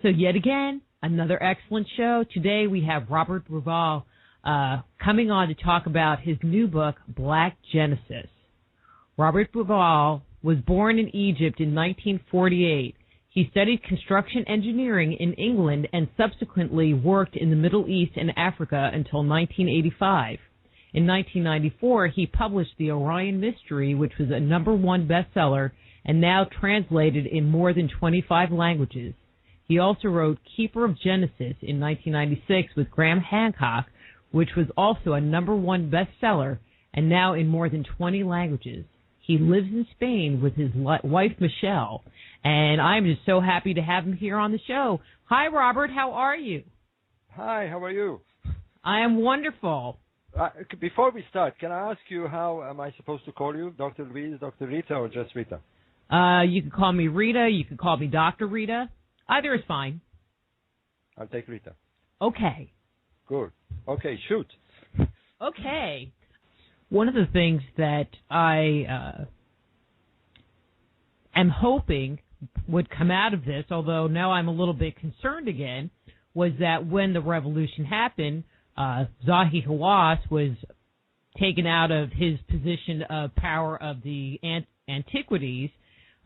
So yet again, another excellent show. Today we have Robert Bauval coming on to talk about his new book, Black Genesis. Robert Bauval was born in Egypt in 1948. He studied construction engineering in England and subsequently worked in the Middle East and Africa until 1985. In 1994, he published The Orion Mystery, which was a #1 bestseller and now translated in more than 25 languages. He also wrote Keeper of Genesis in 1996 with Graham Hancock, which was also a #1 bestseller and now in more than 20 languages. He lives in Spain with his wife, Michelle, and I'm just so happy to have him here on the show. Hi, Robert. How are you? Hi, how are you? I am wonderful. Before we start, can I ask you how am I supposed to call you? Dr. Louise, Dr. Rita, or just Rita? You can call me Rita. You can call me Dr. Rita. Either is fine. I'll take Rita. Okay. Good. Okay, shoot. Okay. One of the things that I am hoping would come out of this, although now I'm a little bit concerned again, was that when the revolution happened, Zahi Hawass was taken out of his position of power of the antiquities,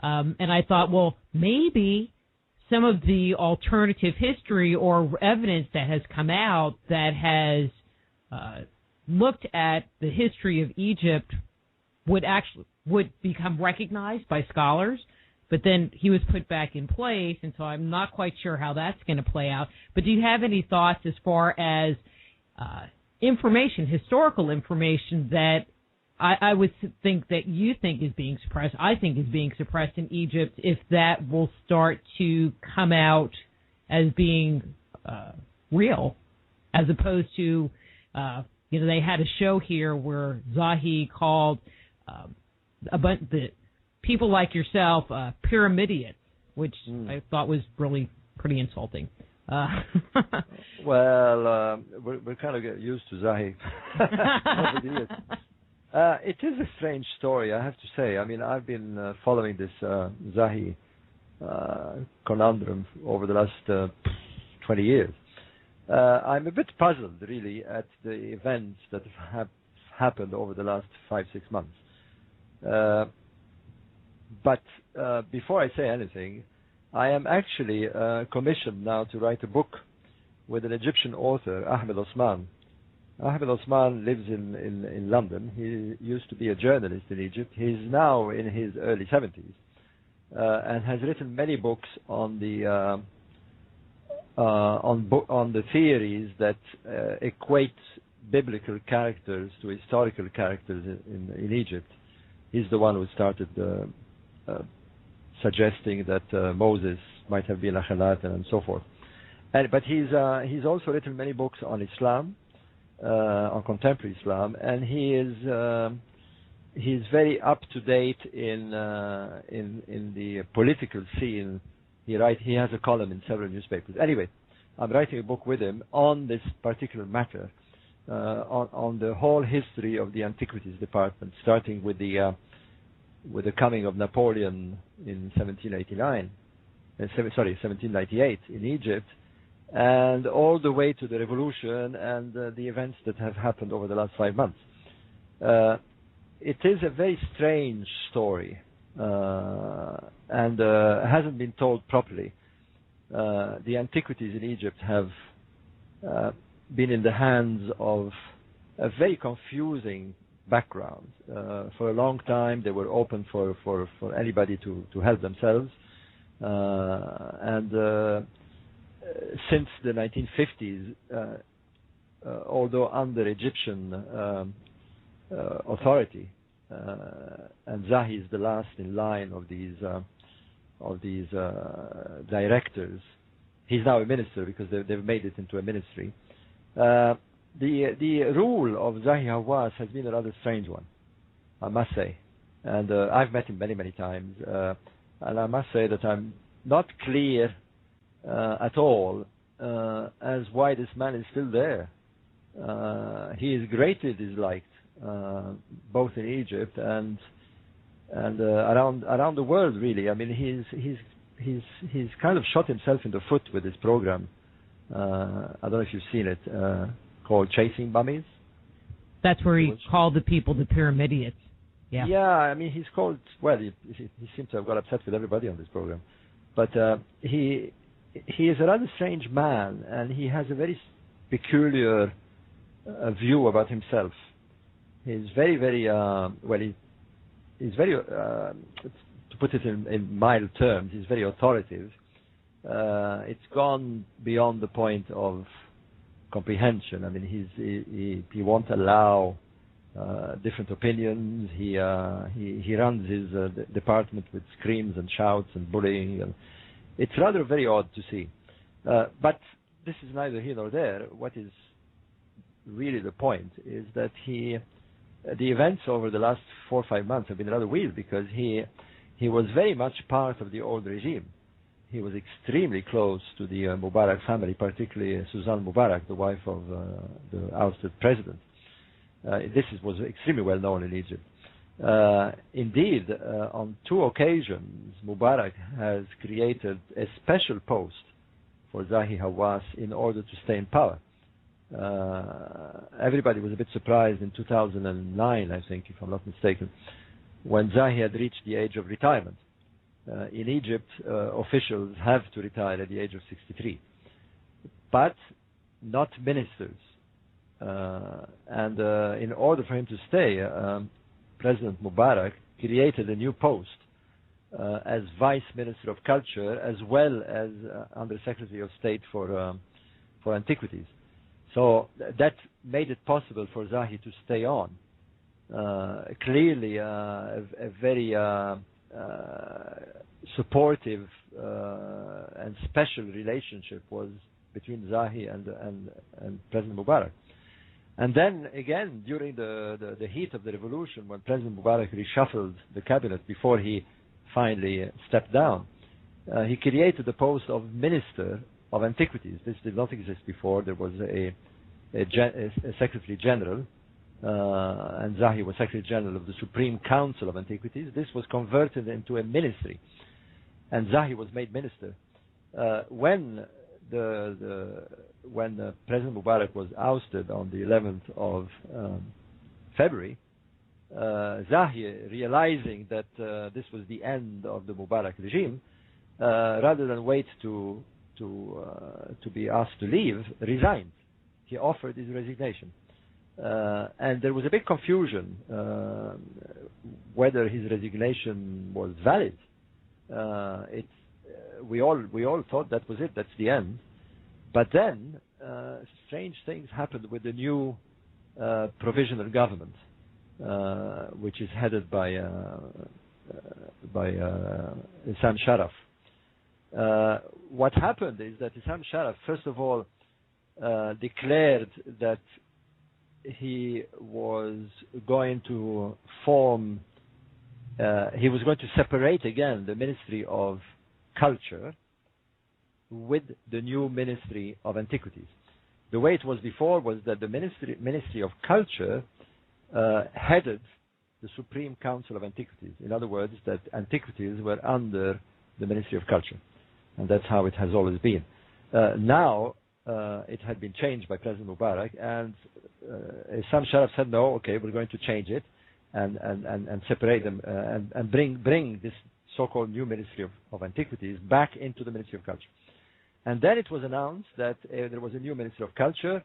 and I thought, well, maybe some of the alternative history or evidence that has come out that has looked at the history of Egypt would become recognized by scholars, but then he was put back in place, and so I'm not quite sure how that's going to play out. But do you have any thoughts as far as information, historical information that I would think that you think is being suppressed, I think is being suppressed in Egypt, if that will start to come out as being real, as opposed to, they had a show here where Zahi called a bunch of the people like yourself pyramidians, which I thought was really pretty insulting. Well, we're kind of getting used to Zahi over the years. It is a strange story, I have to say. I mean, I've been following this Zahi conundrum over the last 20 years. I'm a bit puzzled, really, at the events that have happened over the last 5-6 months. But before I say anything, I am actually commissioned now to write a book with an Egyptian author, Ahmed Osman. Ahmed Osman lives in London. He used to be a journalist in Egypt. He's now in his early 70s and has written many books on the theories that equate biblical characters to historical characters in Egypt. He's the one who started suggesting that Moses might have been Akhenaten and so forth. But he's also written many books on Islam, on contemporary Islam, and he's very up to date in the political scene. He has a column in several newspapers. Anyway, I'm writing a book with him on this particular matter, on the whole history of the antiquities department, starting with the coming of Napoleon in 1798 in Egypt, and all the way to the revolution and the events that have happened over the last 5 months. It is a very strange story, and hasn't been told properly. The antiquities in Egypt have been in the hands of a very confusing background. For a long time, they were open for anybody to help themselves, and since the 1950s, although under Egyptian authority, and Zahi is the last in line of these directors. He's now a minister because they've made it into a ministry. The rule of Zahi Hawass has been a rather strange one, I must say, and I've met him many times, and I must say that I'm not clear at all as why this man is still there. He is greatly disliked, both in Egypt and around the world, really. I mean, he's kind of shot himself in the foot with this program. I don't know if you've seen it, called Chasing Mummies. That's where he called the people the pyramidians. Yeah. Yeah, I mean, he's called, well, he seems to have got upset with everybody on this program. But he is a rather strange man, and he has a very peculiar view about himself. He's very, very, he's very, to put it in mild terms, he's very authoritative. It's gone beyond the point of comprehension. I mean, he won't allow different opinions. He runs his department with screams and shouts and bullying. And it's rather very odd to see. But this is neither here nor there. What is really the point is that the events over the last 4 or 5 months have been rather weird, because he was very much part of the old regime. He was extremely close to the Mubarak family, particularly Suzanne Mubarak, the wife of the ousted president. This was extremely well known in Egypt. Indeed, on 2 occasions, Mubarak has created a special post for Zahi Hawass in order to stay in power. Everybody was a bit surprised in 2009, I think, if I'm not mistaken, when Zahi had reached the age of retirement. In Egypt, officials have to retire at the age of 63, but not ministers. And in order for him to stay, President Mubarak created a new post as Vice Minister of Culture, as well as Under Secretary of State for Antiquities. So that made it possible for Zahi to stay on. Clearly, a very supportive and special relationship was between Zahi and President Mubarak. And then again, during the heat of the revolution, when President Mubarak reshuffled the cabinet before he finally stepped down, he created the post of Minister of Antiquities. This did not exist before. There was a Secretary General, and Zahi was Secretary General of the Supreme Council of Antiquities. This was converted into a ministry, and Zahi was made minister. When President Mubarak was ousted on the 11th of February, Zahi, realizing that this was the end of the Mubarak regime, rather than wait to be asked to leave, resigned. He offered his resignation. And there was a big confusion whether his resignation was valid. We all thought that was it, that's the end. But then strange things happened with the new provisional government, which is headed by Issam Sharaf. What happened is that Issam Sharaf, first of all, declared that he was going to form, he was going to separate again the Ministry of Culture with the new Ministry of Antiquities. The way it was before was that the Ministry of Culture headed the Supreme Council of Antiquities. In other words, that antiquities were under the Ministry of Culture. And that's how it has always been. Now, it had been changed by President Mubarak, and Issam Sharaf said, no, okay, we're going to change it and separate them and bring this so-called new Ministry of Antiquities back into the Ministry of Culture. And then it was announced that there was a new Ministry of Culture,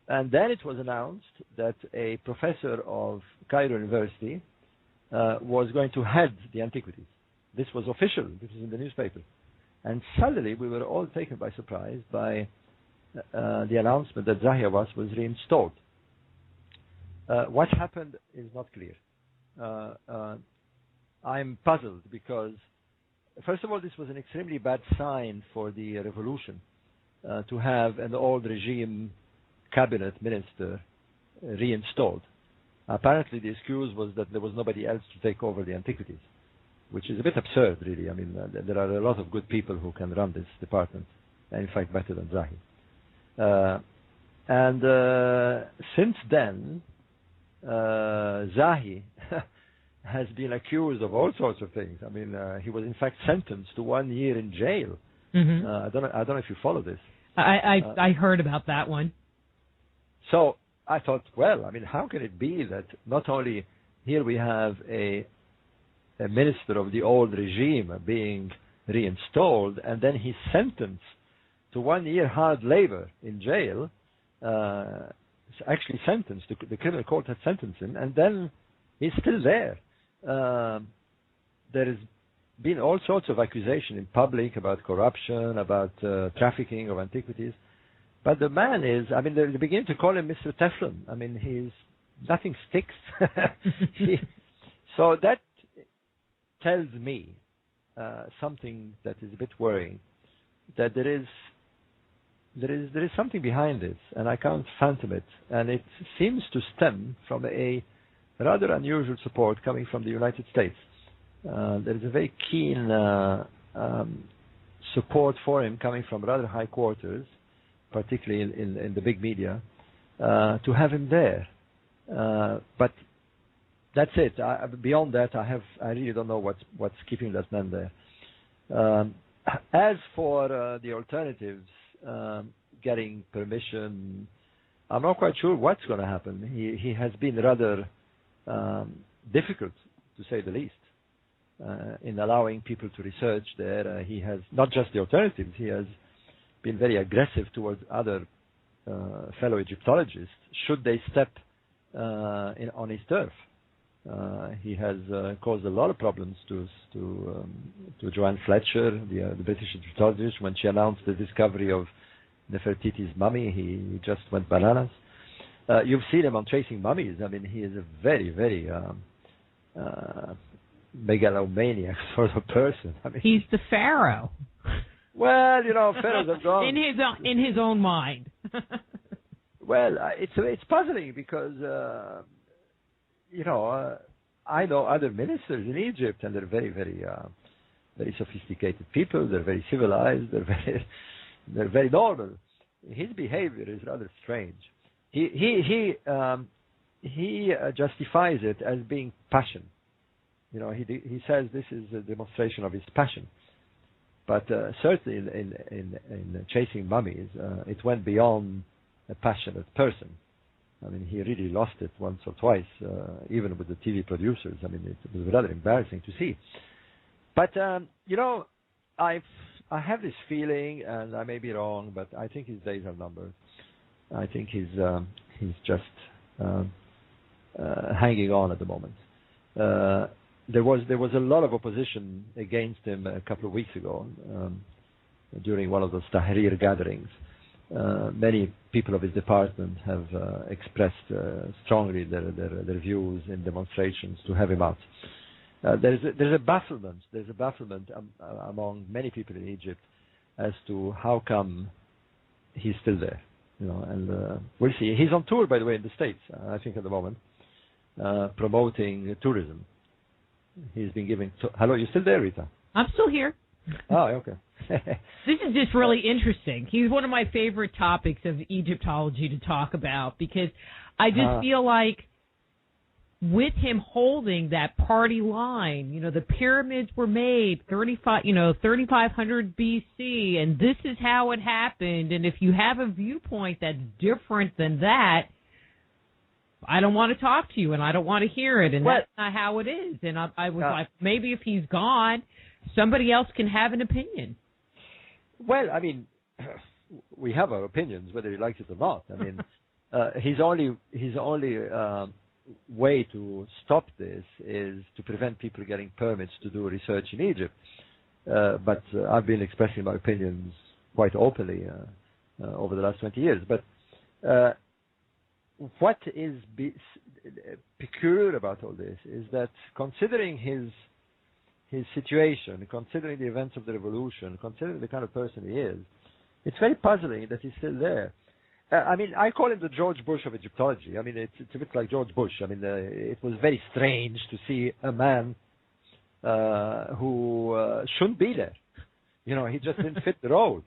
and then it was announced that a professor of Cairo University was going to head the Antiquities. This was official. This was in the newspaper. And suddenly we were all taken by surprise by the announcement that Zahi Hawass was reinstalled. What happened is not clear. I'm puzzled because, first of all, this was an extremely bad sign for the revolution to have an old regime cabinet minister reinstalled. Apparently the excuse was that there was nobody else to take over the antiquities, which is a bit absurd, really. I mean, there are a lot of good people who can run this department, and in fact better than Zahi. And since then, Zahi has been accused of all sorts of things. I mean, he was in fact sentenced to 1 year in jail. Mm-hmm. I don't know if you follow this. I heard about that one. So I thought, well, I mean, how can it be that not only here we have a minister of the old regime being reinstalled, and then he's sentenced to 1 year hard labor in jail, actually sentenced, the criminal court had sentenced him, and then he's still there. There has been all sorts of accusation in public about corruption, about trafficking of antiquities. But the man is, I mean, they begin to call him Mr. Teflon. I mean, nothing sticks. So that tells me something that is a bit worrying, that there is something behind this, and I can't fathom it. And it seems to stem from a rather unusual support coming from the United States. There is a very keen support for him coming from rather high quarters, particularly in the big media, to have him there. But that's it. Beyond that, I really don't know what's keeping that man there. As for the alternatives, getting permission, I'm not quite sure what's going to happen. He has been rather difficult, to say the least, in allowing people to research there. He has not just the alternatives, he has been very aggressive towards other fellow Egyptologists should they step on his turf. He has caused a lot of problems to Joanne Fletcher, the British Egyptologist. When she announced the discovery of Nefertiti's mummy, he just went bananas. You've seen him on Tracing Mummies. I mean, he is a very, very megalomaniac sort of person. I mean, he's the pharaoh. Well, pharaohs have gone in his own mind. Well, it's puzzling because I know other ministers in Egypt, and they're very, very, very sophisticated people. They're very civilized. They're very normal. His behavior is rather strange. He justifies it as being passion. He says this is a demonstration of his passion. But certainly in Chasing Mummies, it went beyond a passionate person. I mean, he really lost it once or twice, even with the TV producers. I mean, it was rather embarrassing to see. But, I have this feeling, and I may be wrong, but I think his days are numbered. I think he's just hanging on at the moment. There was a lot of opposition against him a couple of weeks ago during one of those Tahrir gatherings. Many people of his department have expressed strongly their views in demonstrations to have him out. There's a bafflement. There's a bafflement among many people in Egypt as to how come he's still there. And we'll see. He's on tour, by the way, in the States, I think, at the moment, promoting tourism. He's been giving... Hello, you still there, Rita? I'm still here. Oh, okay. This is just really interesting. He's one of my favorite topics of Egyptology to talk about because I just feel like with him holding that party line, the pyramids were made 3500 BC, and this is how it happened. And if you have a viewpoint that's different than that, I don't want to talk to you, and I don't want to hear it, and that's not how it is. And I was like, maybe if he's gone, somebody else can have an opinion. Well, I mean, we have our opinions, whether he likes it or not. I mean, his only way to stop this is to prevent people getting permits to do research in Egypt. But I've been expressing my opinions quite openly over the last 20 years. But what is peculiar about all this is that considering his situation, considering the events of the revolution, considering the kind of person he is, it's very puzzling that he's still there. I mean, I call him the George Bush of Egyptology. I mean, it's a bit like George Bush. I mean, it was very strange to see a man who shouldn't be there. He just didn't fit the role.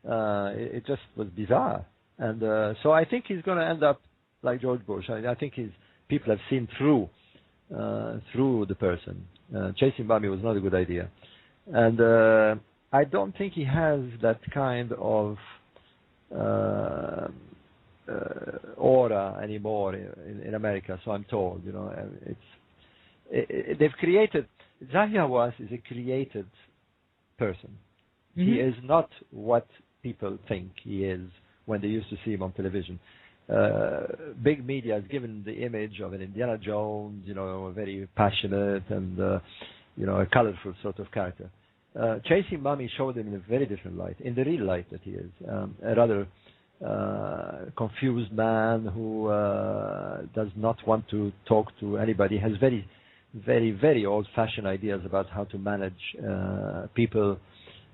It just was bizarre. And so I think he's going to end up like George Bush. I think people have seen through through the person. Chasing mummy was not a good idea, and I don't think he has that kind of aura anymore in America. So I'm told, they've created. Zahi Hawass is a created person. Mm-hmm. He is not what people think he is when they used to see him on television. Big media has given the image of an Indiana Jones, a very passionate and a colorful sort of character. Chasing Mummy showed him in a very different light, in the real light that he is, a rather confused man who does not want to talk to anybody, has very, very, very old-fashioned ideas about how to manage people,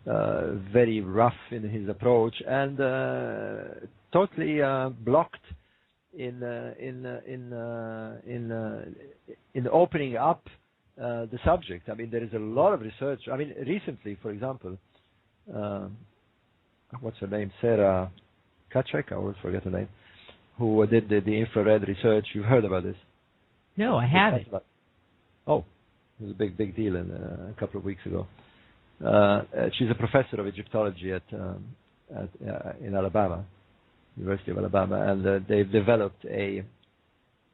very rough in his approach, and totally blocked in opening up the subject. I mean, there is a lot of research. I mean, recently, for example, what's her name? Sarah Kachek, I always forget her name, who did the infrared research. You've heard about this? No, I haven't. Oh, it was a big deal a couple of weeks ago. She's a professor of Egyptology in Alabama, University of Alabama, and they've developed a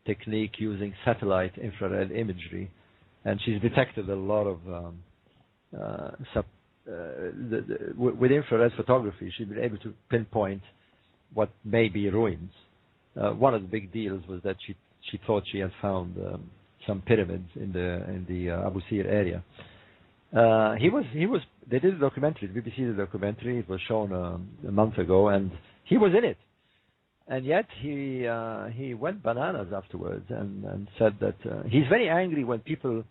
technique using satellite infrared imagery, and she's detected a lot of with infrared photography. She's been able to pinpoint what may be ruins. One of the big deals was that she thought she had found some pyramids in the Abu Sir area. They did a documentary, the BBC did a documentary, it was shown a month ago, and he was in it. And yet he went bananas afterwards and said that he's very angry when people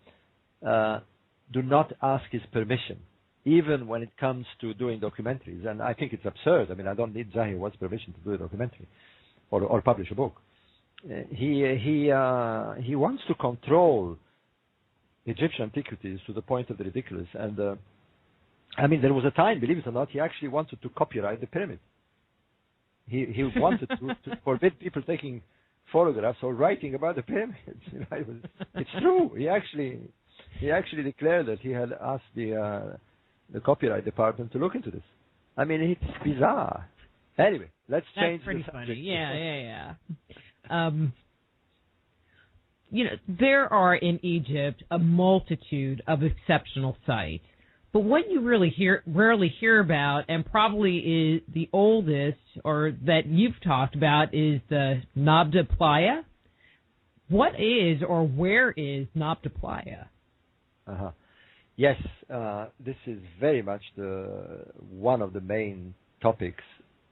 do not ask his permission, even when it comes to doing documentaries. And I think it's absurd. I mean, I don't need Zahi Hawass' permission to do a documentary or publish a book. He wants to control Egyptian antiquities to the point of the ridiculous. And I mean, there was a time, believe it or not, he actually wanted to copyright the pyramid. He wanted to forbid people taking photographs or writing about the pyramids. It's true. He actually declared that he had asked the copyright department to look into this. I mean, it's bizarre. Anyway, let's change. That's pretty funny. Yeah. There are in Egypt a multitude of exceptional sites, but what you rarely hear about, and probably is the oldest, or that you've talked about, is the Nabta Playa. What is, or where is Nabta Playa? Yes, this is very much one of the main topics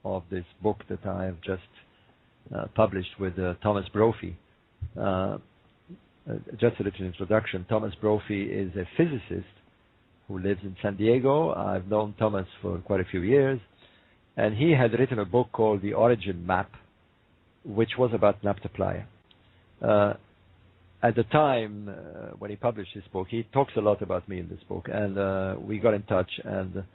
of this book that I have just published with Thomas Brophy. Just a little introduction. Thomas Brophy is a physicist who lives in San Diego. I've known Thomas for quite a few years, and he had written a book called The Origin Map, which was about Nabta Playa. At the time when he published this book, he talks a lot about me in this book, and we got in touch, and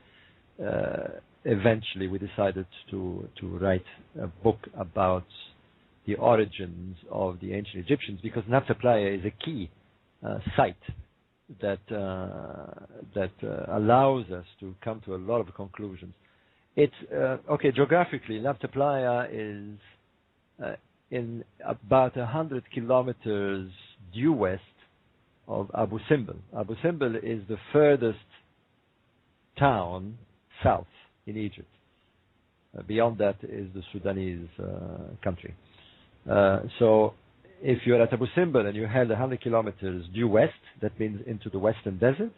eventually we decided to write a book about the origins of the ancient Egyptians, because Nabta Playa is a key site that allows us to come to a lot of conclusions. It's geographically, Nabta Playa is in about 100 kilometers due west of Abu Simbel. Abu Simbel is the furthest town south in Egypt. Beyond that is the Sudanese country. So if you're at Abu Simbel and you head 100 kilometers due west, that means into the western desert,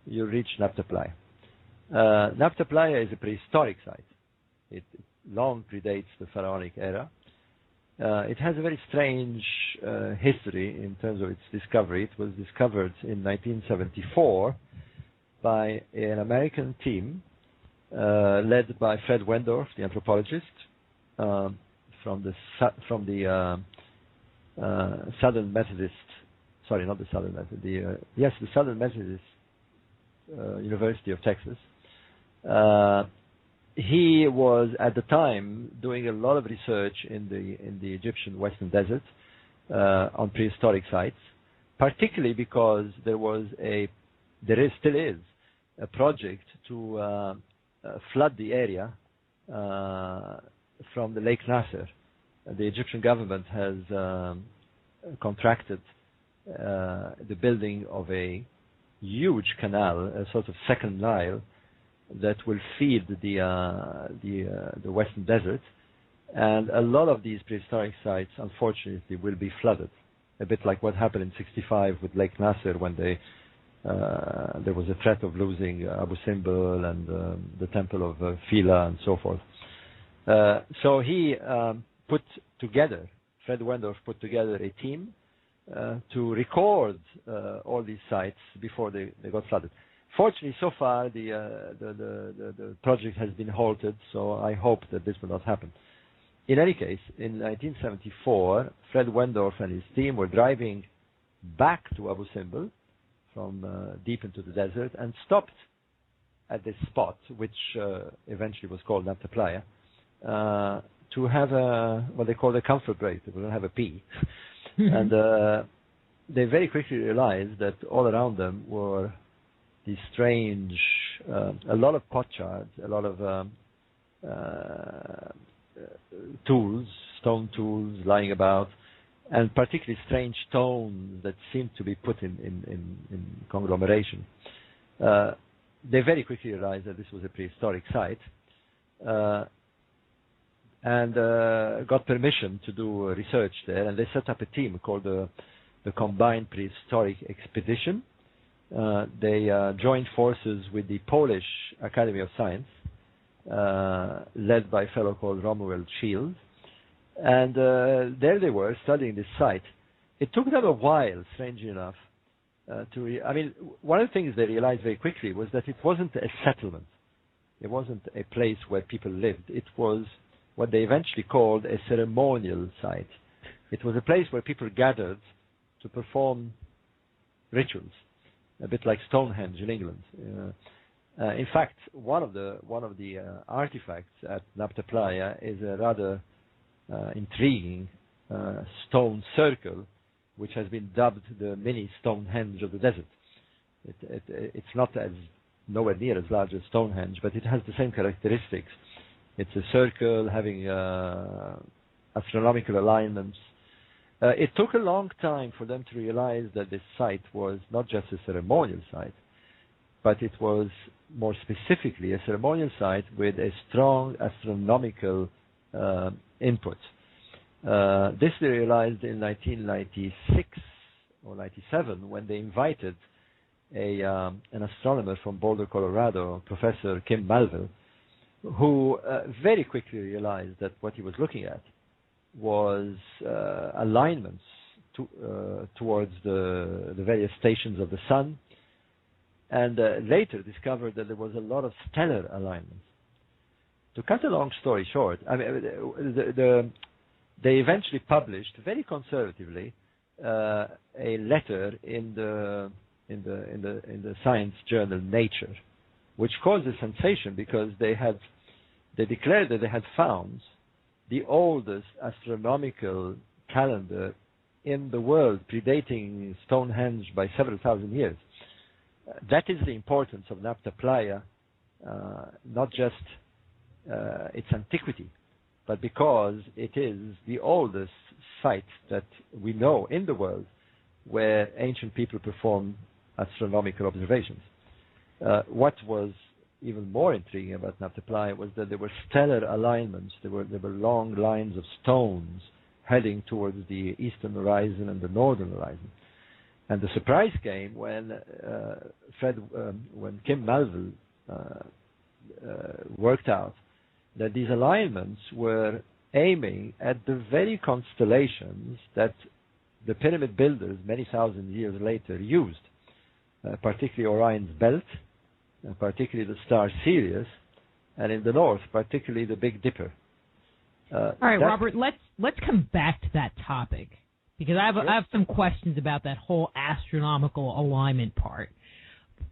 you reach Nabta Playa. Nabta Playa is a prehistoric site. It long predates the pharaonic era. It has a very strange history in terms of its discovery. It was discovered in 1974 by an American team led by Fred Wendorf, the anthropologist, from the Southern Methodist. Sorry, not the Southern Methodist. The Southern Methodist University of Texas. He was at the time doing a lot of research in the Egyptian Western Desert on prehistoric sites, particularly because still is a project to flood the area from the Lake Nasser. The Egyptian government has contracted the building of a huge canal, a sort of second Nile, that will feed the Western Desert, and a lot of these prehistoric sites, unfortunately, will be flooded. A bit like what happened in '65 with Lake Nasser, when there was a threat of losing Abu Simbel and the temple of Phila and so forth. So he Fred Wendorf put together a team to record all these sites before they got flooded. Fortunately, so far the project has been halted, so I hope that this will not happen. In any case, in 1974, Fred Wendorf and his team were driving back to Abu Simbel from deep into the desert and stopped at this spot, which eventually was called Nabta Playa, to have what they call a comfort break. They were going to have a pee. And they very quickly realized that all around them were these strange, a lot of potsherds, a lot of tools, stone tools lying about, and particularly strange stones that seemed to be put in conglomeration. They very quickly realized that this was a prehistoric site, and got permission to do research there, and they set up a team called the Combined Prehistoric Expedition. They joined forces with the Polish Academy of Science, led by a fellow called Romuald Shield. And there they were studying this site. It took them a while, strangely enough, one of the things they realized very quickly was that it wasn't a settlement. It wasn't a place where people lived. It was what they eventually called a ceremonial site. It was a place where people gathered to perform rituals, a bit like Stonehenge in England. In fact, one of the artifacts at Nabta Playa is a rather intriguing stone circle, which has been dubbed the mini Stonehenge of the desert. It's not nowhere near as large as Stonehenge, but it has the same characteristics. It's a circle having astronomical alignments. It took a long time for them to realize that this site was not just a ceremonial site, but it was more specifically a ceremonial site with a strong astronomical input. This they realized in 1996 or 97 when they invited an astronomer from Boulder, Colorado, Professor Kim Malville, who very quickly realized that what he was looking at was alignments towards the various stations of the sun, and later discovered that there was a lot of stellar alignments. To cut a long story short, they eventually published very conservatively a letter in the science journal Nature, which caused a sensation because they declared that they had found the oldest astronomical calendar in the world, predating Stonehenge by several thousand years. That is the importance of Nabta Playa, not just its antiquity, but because it is the oldest site that we know in the world where ancient people performed astronomical observations. What was even more intriguing about Nabta Playa was that there were stellar alignments. There were long lines of stones heading towards the eastern horizon and the northern horizon. And the surprise came when when Kim Malville worked out that these alignments were aiming at the very constellations that the pyramid builders many thousand years later used, particularly Orion's belt, and particularly the star Sirius, and in the north, particularly the Big Dipper. All right, Robert, let's come back to that topic, because I have some questions about that whole astronomical alignment part.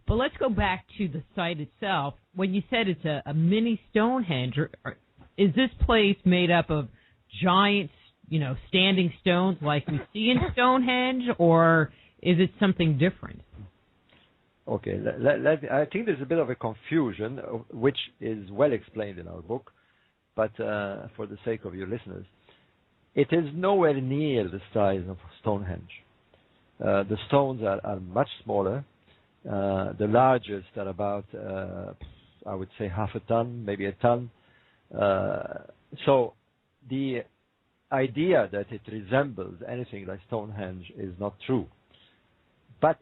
But let's go back to the site itself. When you said it's a mini Stonehenge, is this place made up of giant, standing stones like we see in Stonehenge, or Is it something different? Okay, I think there's a bit of a confusion, which is well explained in our book, but for the sake of your listeners, it is nowhere near the size of Stonehenge. The stones are much smaller. The largest are about, I would say, half a ton, maybe a ton. So the idea that it resembles anything like Stonehenge is not true. But,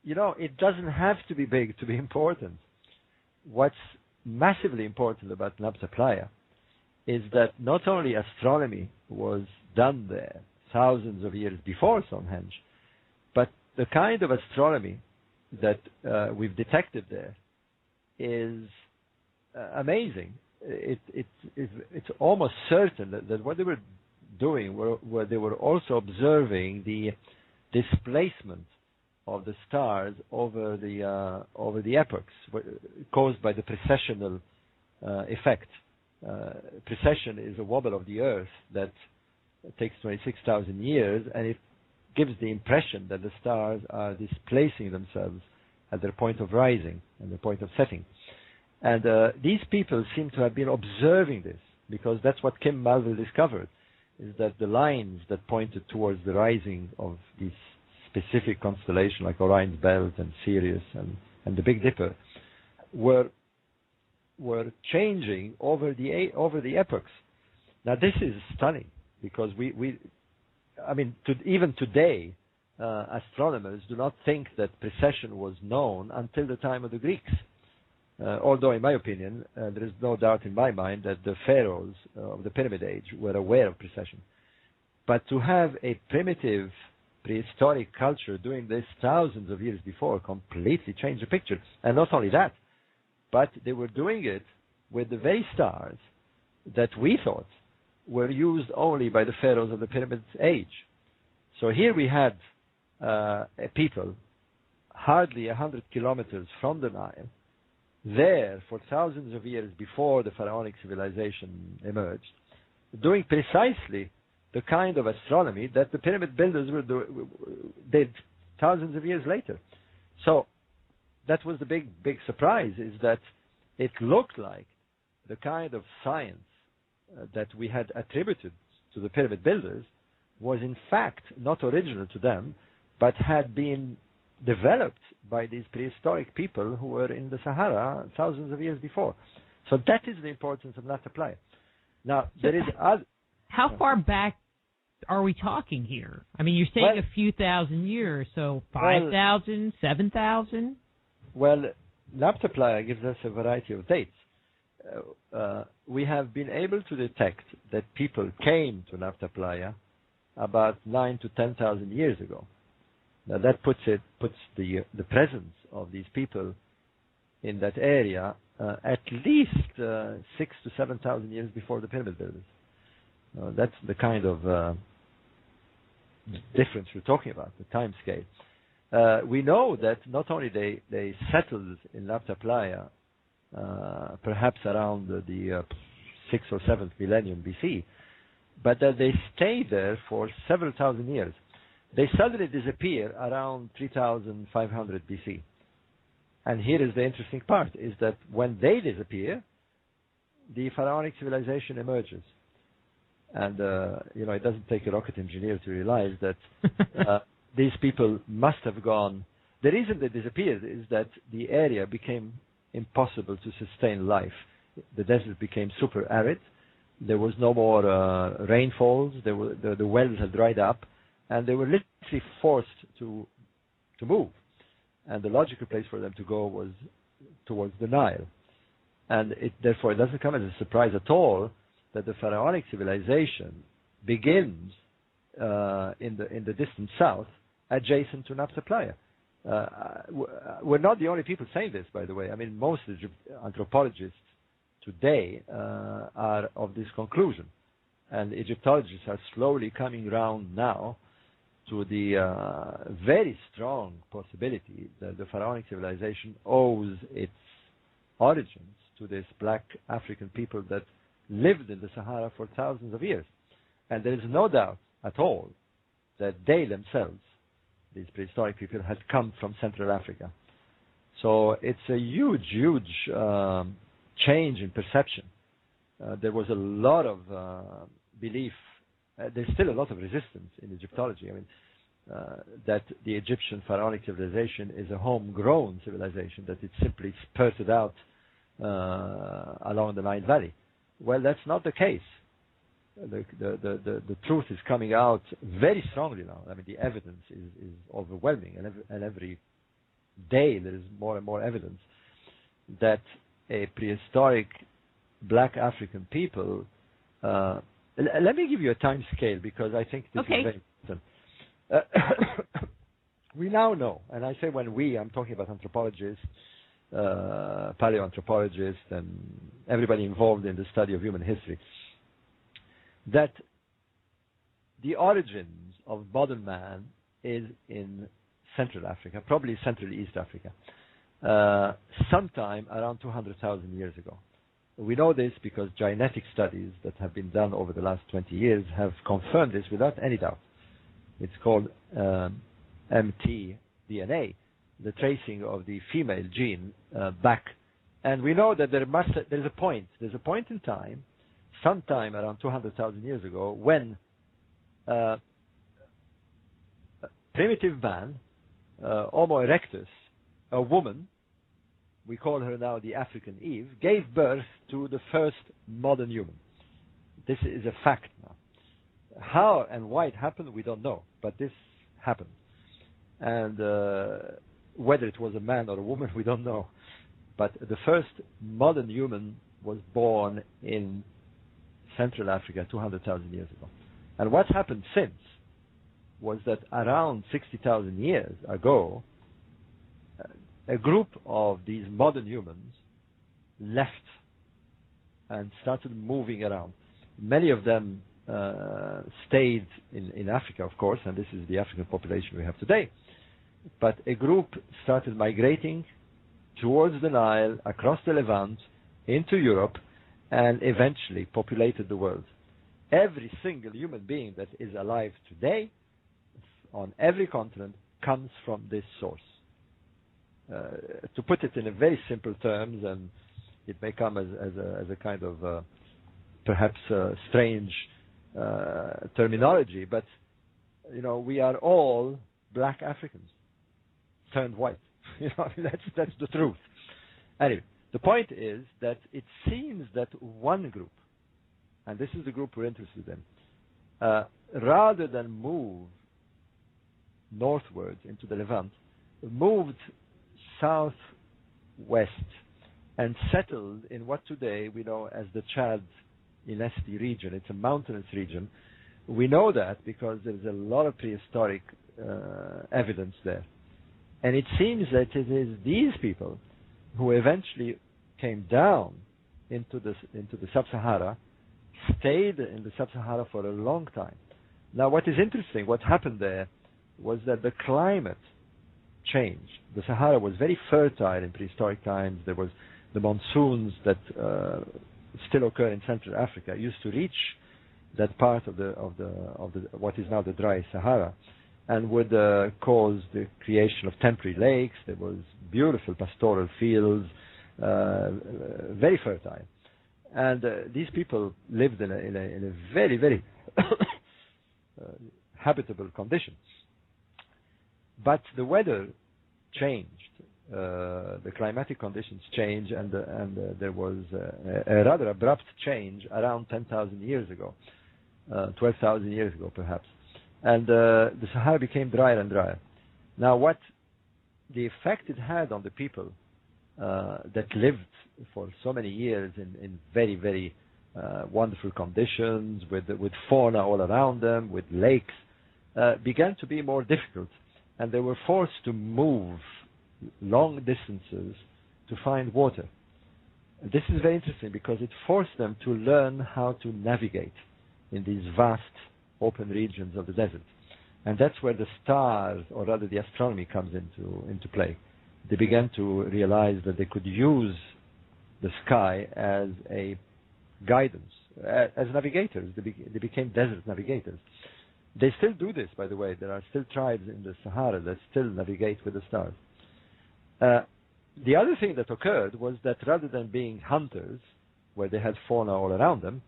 you know, it doesn't have to be big to be important. What's massively important about Nabta Playa is that not only astronomy was done there thousands of years before Stonehenge, but the kind of astronomy that we've detected there is amazing. It's almost certain that what they were doing were they were also observing the displacement of the stars over the epochs caused by the precessional effect. Precession is a wobble of the Earth that takes 26,000 years, and it gives the impression that the stars are displacing themselves at their point of rising and their point of setting. And these people seem to have been observing this, because that's what Kim Malville discovered, is that the lines that pointed towards the rising of these specific constellations like Orion's Belt and Sirius and the Big Dipper were changing over the epochs. Now this is stunning, because even today, astronomers do not think that precession was known until the time of the Greeks. Although, in my opinion, there is no doubt in my mind that the pharaohs of the Pyramid Age were aware of precession. But to have a primitive prehistoric culture doing this thousands of years before completely changed the picture. And not only that, but they were doing it with the very stars that we thought were used only by the pharaohs of the Pyramid Age. So here we had a people hardly 100 kilometers from the Nile, there for thousands of years before the pharaonic civilization emerged, doing precisely the kind of astronomy that the pyramid builders did thousands of years later. So that was the big surprise, is that it looked like the kind of science that we had attributed to the pyramid builders was in fact not original to them, but had been developed by these prehistoric people who were in the Sahara thousands of years before. So that is the importance of Nabta Playa. Now, there is how far back are we talking here? I mean, you're saying a few thousand years, so 5,000, 7,000? Well, Nabta Playa gives us a variety of dates. We have been able to detect that people came to Nabta Playa about 9,000 to 10,000 years ago. Now that puts the presence of these people in that area at least 6,000 to 7,000 years before the pyramid builders. That's the kind of difference we're talking about, the time scale. We know that not only they settled in Nabta Playa perhaps around the 6th or 7th millennium BC, but that they stayed there for several thousand years. They suddenly disappear around 3,500 BC. And here is the interesting part, is that when they disappear, the pharaonic civilization emerges. And, it doesn't take a rocket engineer to realize that these people must have gone. The reason they disappeared is that the area became impossible to sustain life. The desert became super arid. There was no more rainfalls. The wells had dried up. And they were literally forced to move. And the logical place for them to go was towards the Nile. And therefore, it doesn't come as a surprise at all that the pharaonic civilization begins in the distant south, adjacent to Nabta Playa. We're not the only people saying this, by the way. I mean, most anthropologists today are of this conclusion. And Egyptologists are slowly coming around now to the very strong possibility that the pharaonic civilization owes its origins to this black African people that lived in the Sahara for thousands of years. And there is no doubt at all that they themselves these prehistoric people, had come from Central Africa. So it's a huge, huge change in perception. There was a lot of belief. There's still a lot of resistance in Egyptology. I mean, that the Egyptian pharaonic civilization is a homegrown civilization, that it simply spurted out along the Nile Valley. Well, that's not the case. The truth is coming out very strongly now. I mean, the evidence is overwhelming, and every day there is more and more evidence that a prehistoric black African people. Let me give you a time scale, because I think this is very important. We now know, and I say when we, I'm talking about anthropologists, paleoanthropologists, and everybody involved in the study of human history, that the origins of modern man is in Central Africa, probably Central East Africa, sometime around 200,000 years ago. We know this because genetic studies that have been done over the last 20 years have confirmed this without any doubt. It's called mtDNA, the tracing of the female gene back. And we know that there's a point in time, sometime around 200,000 years ago, when primitive man, Homo erectus, a woman, we call her now the African Eve, gave birth to the first modern human. This is a fact now. How and why it happened, we don't know, but this happened. And whether it was a man or a woman, we don't know. But the first modern human was born in Central Africa 200,000 years ago. And what happened since was that around 60,000 years ago, a group of these modern humans left and started moving around. Many of them stayed in Africa, of course, and this is the African population we have today. But a group started migrating towards the Nile, across the Levant, into Europe, and eventually populated the world. Every single human being that is alive today, on every continent, comes from this source. To put it in a very simple terms, and it may come as a kind of perhaps strange terminology, but we are all black Africans turned white. That's the truth. Anyway, the point is that it seems that one group, and this is the group we're interested in, rather than move northwards into the Levant, moved southwest and settled in what today we know as the Chad-Inesti region. It's a mountainous region. We know that because there's a lot of prehistoric evidence there. And it seems that it is these people who eventually came down into the Sub-Sahara, stayed in the Sub-Sahara for a long time. Now, what is interesting, what happened there was that the climate changed. The Sahara was very fertile in prehistoric times. There was the monsoons that still occur in Central Africa used to reach that part of the what is now the dry Sahara, and would cause the creation of temporary lakes. There was beautiful pastoral fields, very fertile, and these people lived in a very, very habitable conditions. But the weather changed, the climatic conditions changed, and there was a rather abrupt change around 10,000 years ago, 12,000 years ago perhaps. And the Sahara became drier and drier. Now, what the effect it had on the people that lived for so many years in very, very wonderful conditions, with fauna all around them, with lakes, began to be more difficult. And they were forced to move long distances to find water. And this is very interesting because it forced them to learn how to navigate in these vast open regions of the desert. And that's where the stars, or rather the astronomy, comes into play. They began to realize that they could use the sky as a guidance, as navigators. They became desert navigators. They still do this, by the way. There are still tribes in the Sahara that still navigate with the stars. The other thing that occurred was that rather than being hunters, where they had fauna all around them,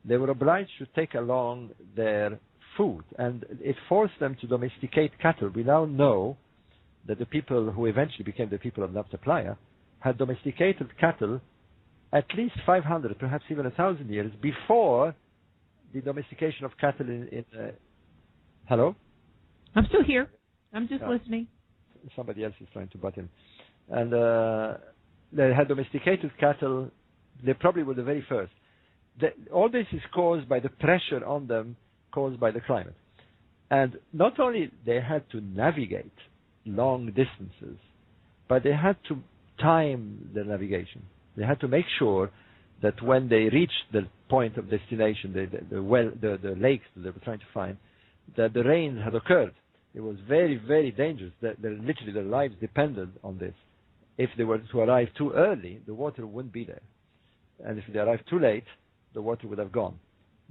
they were obliged to take along their food, and it forced them to domesticate cattle. We now know that the people who eventually became the people of Nabta Playa had domesticated cattle at least 500, perhaps even 1,000 years before the domestication of cattle in hello? I'm still here. I'm just listening. Somebody else is trying to butt in. And they had domesticated cattle. They probably were the very first. All this is caused by the pressure on them caused by the climate. And not only they had to navigate long distances, but they had to time the navigation. They had to make sure that when they reached the point of destination, the lakes that they were trying to find, that the rain had occurred. It was very, very dangerous. Literally, their lives depended on this. If they were to arrive too early, the water wouldn't be there. And if they arrived too late, the water would have gone.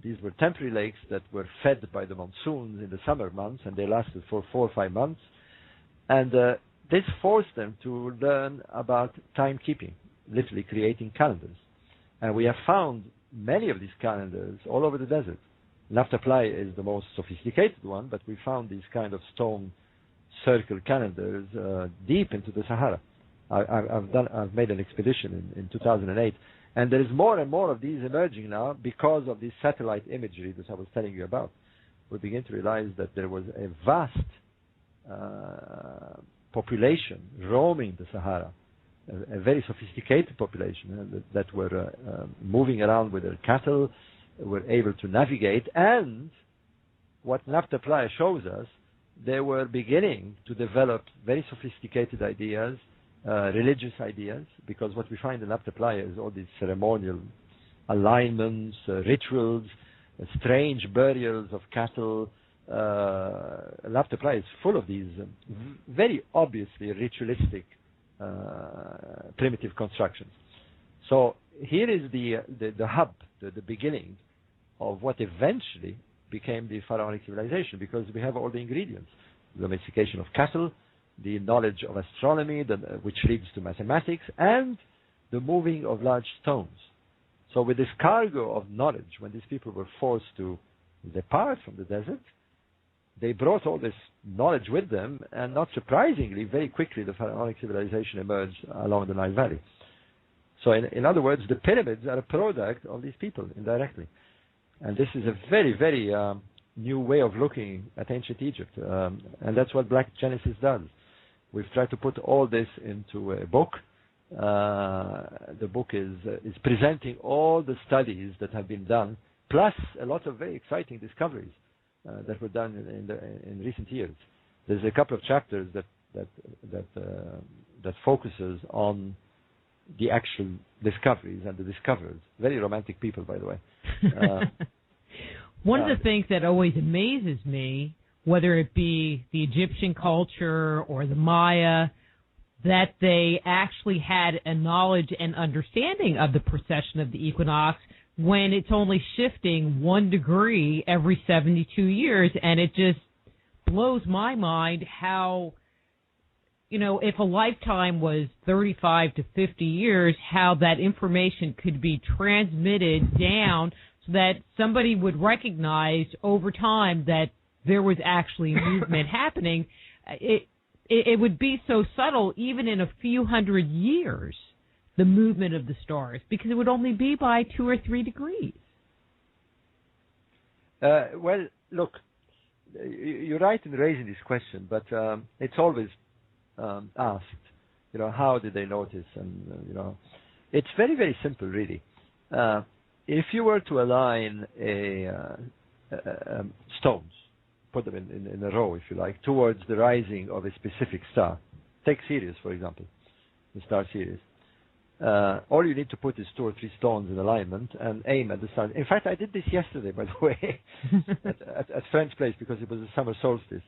These were temporary lakes that were fed by the monsoons in the summer months, and they lasted for 4 or 5 months. And this forced them to learn about timekeeping, literally creating calendars. And we have found many of these calendars all over the desert. Nabta Playa is the most sophisticated one, but we found these kind of stone circle calendars deep into the Sahara. I've made an expedition in 2008, and there is more and more of these emerging now because of this satellite imagery that I was telling you about. We begin to realize that there was a vast population roaming the Sahara, a very sophisticated population that were moving around with their cattle, were able to navigate, and what Nabta Playa shows us, they were beginning to develop very sophisticated ideas, religious ideas, because what we find in Nabta Playa is all these ceremonial alignments, rituals, strange burials of cattle. Nabta Playa is full of these very obviously ritualistic primitive constructions. So here is the hub, the beginning of what eventually became the pharaonic civilization, because we have all the ingredients: the domestication of cattle, the knowledge of astronomy, which leads to mathematics, and the moving of large stones. So with this cargo of knowledge, when these people were forced to depart from the desert, they brought all this knowledge with them, and not surprisingly, very quickly the pharaonic civilization emerged along the Nile Valley. So in other words, the pyramids are a product of these people indirectly. And this is a very, very new way of looking at ancient Egypt. And that's what Black Genesis does. We've tried to put all this into a book. The book is presenting all the studies that have been done, plus a lot of very exciting discoveries that were done in recent years. There's a couple of chapters that focuses on the actual discoveries and the discoverers. Very romantic people, by the way. One of the things that always amazes me, whether it be the Egyptian culture or the Maya, that they actually had a knowledge and understanding of the precession of the equinox when it's only shifting 1 degree every 72 years. And it just blows my mind how, if a lifetime was 35 to 50 years, how that information could be transmitted down so that somebody would recognize over time that there was actually movement happening. It would be so subtle, even in a few hundred years, the movement of the stars, because it would only be by 2 or 3 degrees. Well, look, you're right in raising this question, but it's always asked, how did they notice? And, it's very, very simple, really. If you were to align stones, put them in a row, if you like, towards the rising of a specific star, take Sirius, for example, the star Sirius. All you need to put is 2 or 3 stones in alignment and aim at the sun. In fact, I did this yesterday, by the way, at friend's place, because it was the summer solstice.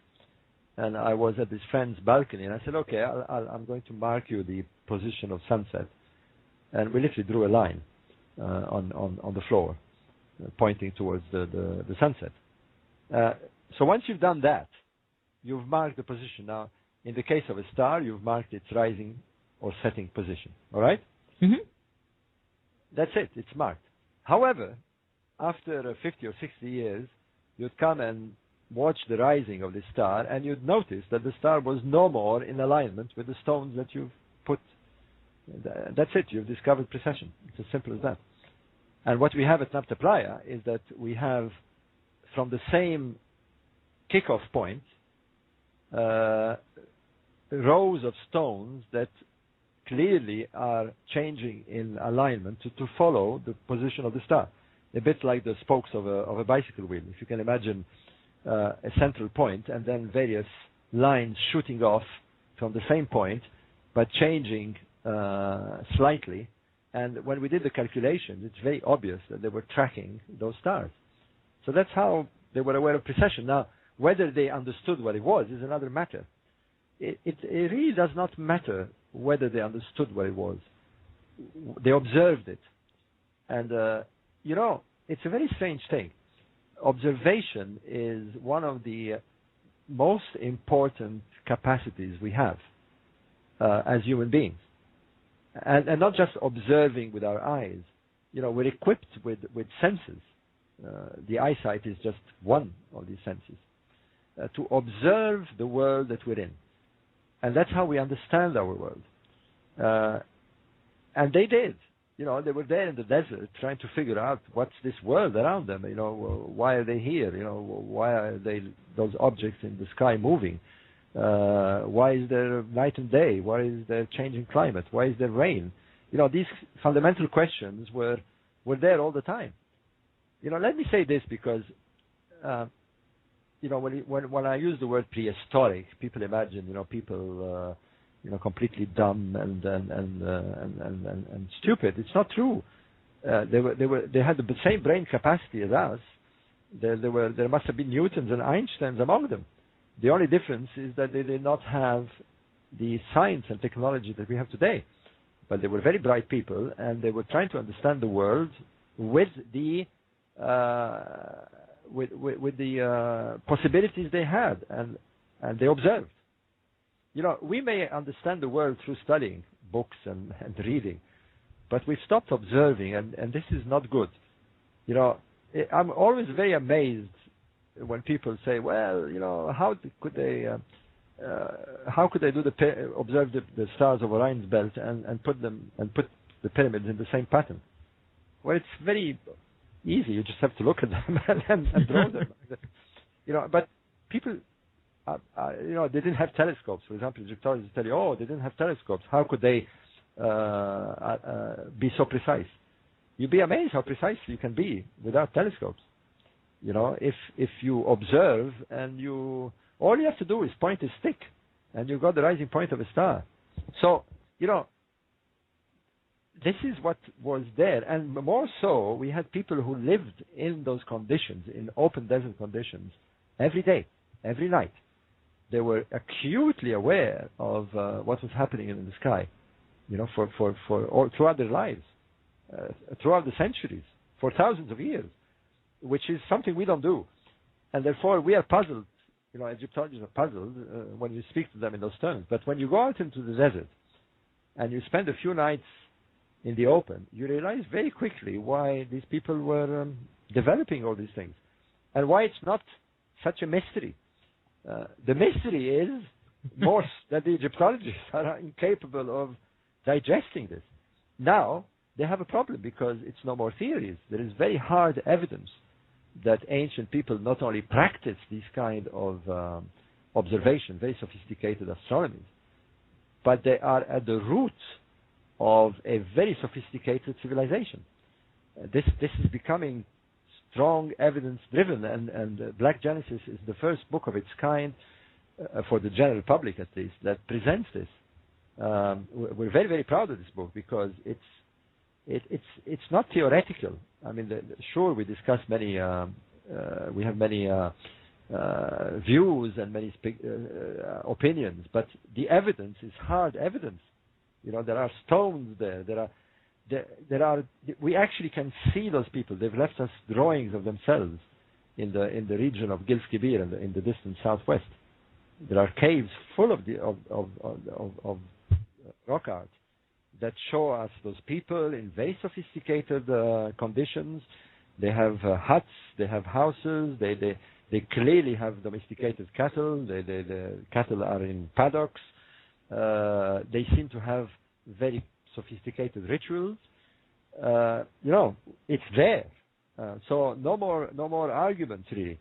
And I was at this friend's balcony, and I said, okay, I'm going to mark you the position of sunset. And we literally drew a line on the floor, pointing towards the sunset. So once you've done that, you've marked the position. Now, in the case of a star, you've marked its rising or setting position. All right? Mm-hmm. That's it. It's marked. However, after 50 or 60 years, you'd come and watch the rising of the star, and you'd notice that the star was no more in alignment with the stones that you've put. That's it. You've discovered precession. It's as simple as that. And what we have at Nabta Playa is that we have, from the same kickoff point, rows of stones that clearly are changing in alignment to follow the position of the star. A bit like the spokes of a bicycle wheel. If you can imagine a central point and then various lines shooting off from the same point, but changing slightly. And when we did the calculations, it's very obvious that they were tracking those stars. So that's how they were aware of precession. Now, whether they understood what it was is another matter. It really does not matter whether they understood what it was. They observed it. And, it's a very strange thing. Observation is one of the most important capacities we have as human beings. And not just observing with our eyes. We're equipped with senses. The eyesight is just one of these senses. To observe the world that we're in. And that's how we understand our world. And they did. They were there in the desert trying to figure out what's this world around them. Why are they here? Why are those objects in the sky moving? Why is there night and day? Why is there changing climate? Why is there rain? These fundamental questions were there all the time. Let me say this because, when I use the word prehistoric, people imagine, people, completely dumb and stupid. It's not true. They had the same brain capacity as us. There must have been Newtons and Einsteins among them. The only difference is that they did not have the science and technology that we have today. But they were very bright people, and they were trying to understand the world with the possibilities they had, and they observed. We may understand the world through studying books and reading, but we've stopped observing, and this is not good. I'm always very amazed when people say, well, how could they observe the stars of Orion's belt and put the pyramids in the same pattern? Well, it's very easy. You just have to look at them and draw them. But people, they didn't have telescopes. For example, Egyptologists tell you, they didn't have telescopes. How could they be so precise? You'd be amazed how precise you can be without telescopes. If you observe and all you have to do is point a stick and you've got the rising point of a star. So, this is what was there. And more so, we had people who lived in those conditions, in open desert conditions, every day, every night. They were acutely aware of what was happening in the sky, for all throughout their lives, throughout the centuries, for thousands of years, which is something we don't do. And therefore, we are puzzled. Egyptologists are puzzled when you speak to them in those terms. But when you go out into the desert and you spend a few nights in the open, you realize very quickly why these people were developing all these things and why it's not such a mystery. The mystery is more that the Egyptologists are incapable of digesting this. Now, they have a problem because it's no more theories. There is very hard evidence that ancient people not only practiced these kind of observation, very sophisticated astronomy, but they are at the root of a very sophisticated civilization. This is becoming strong evidence-driven, and Black Genesis is the first book of its kind, for the general public at least, that presents this. We're very, very proud of this book because it's not theoretical. I mean, sure, we discuss many, we have many views and many opinions, but the evidence is hard evidence. There are stones there. We actually can see those people. They've left us drawings of themselves in the region of Gils Kibir in the distant southwest. There are caves full of rock art that show us those people in very sophisticated conditions. They have huts, they have houses, they clearly have domesticated cattle. The cattle are in paddocks. They seem to have very sophisticated rituals. It's there. So no more arguments really.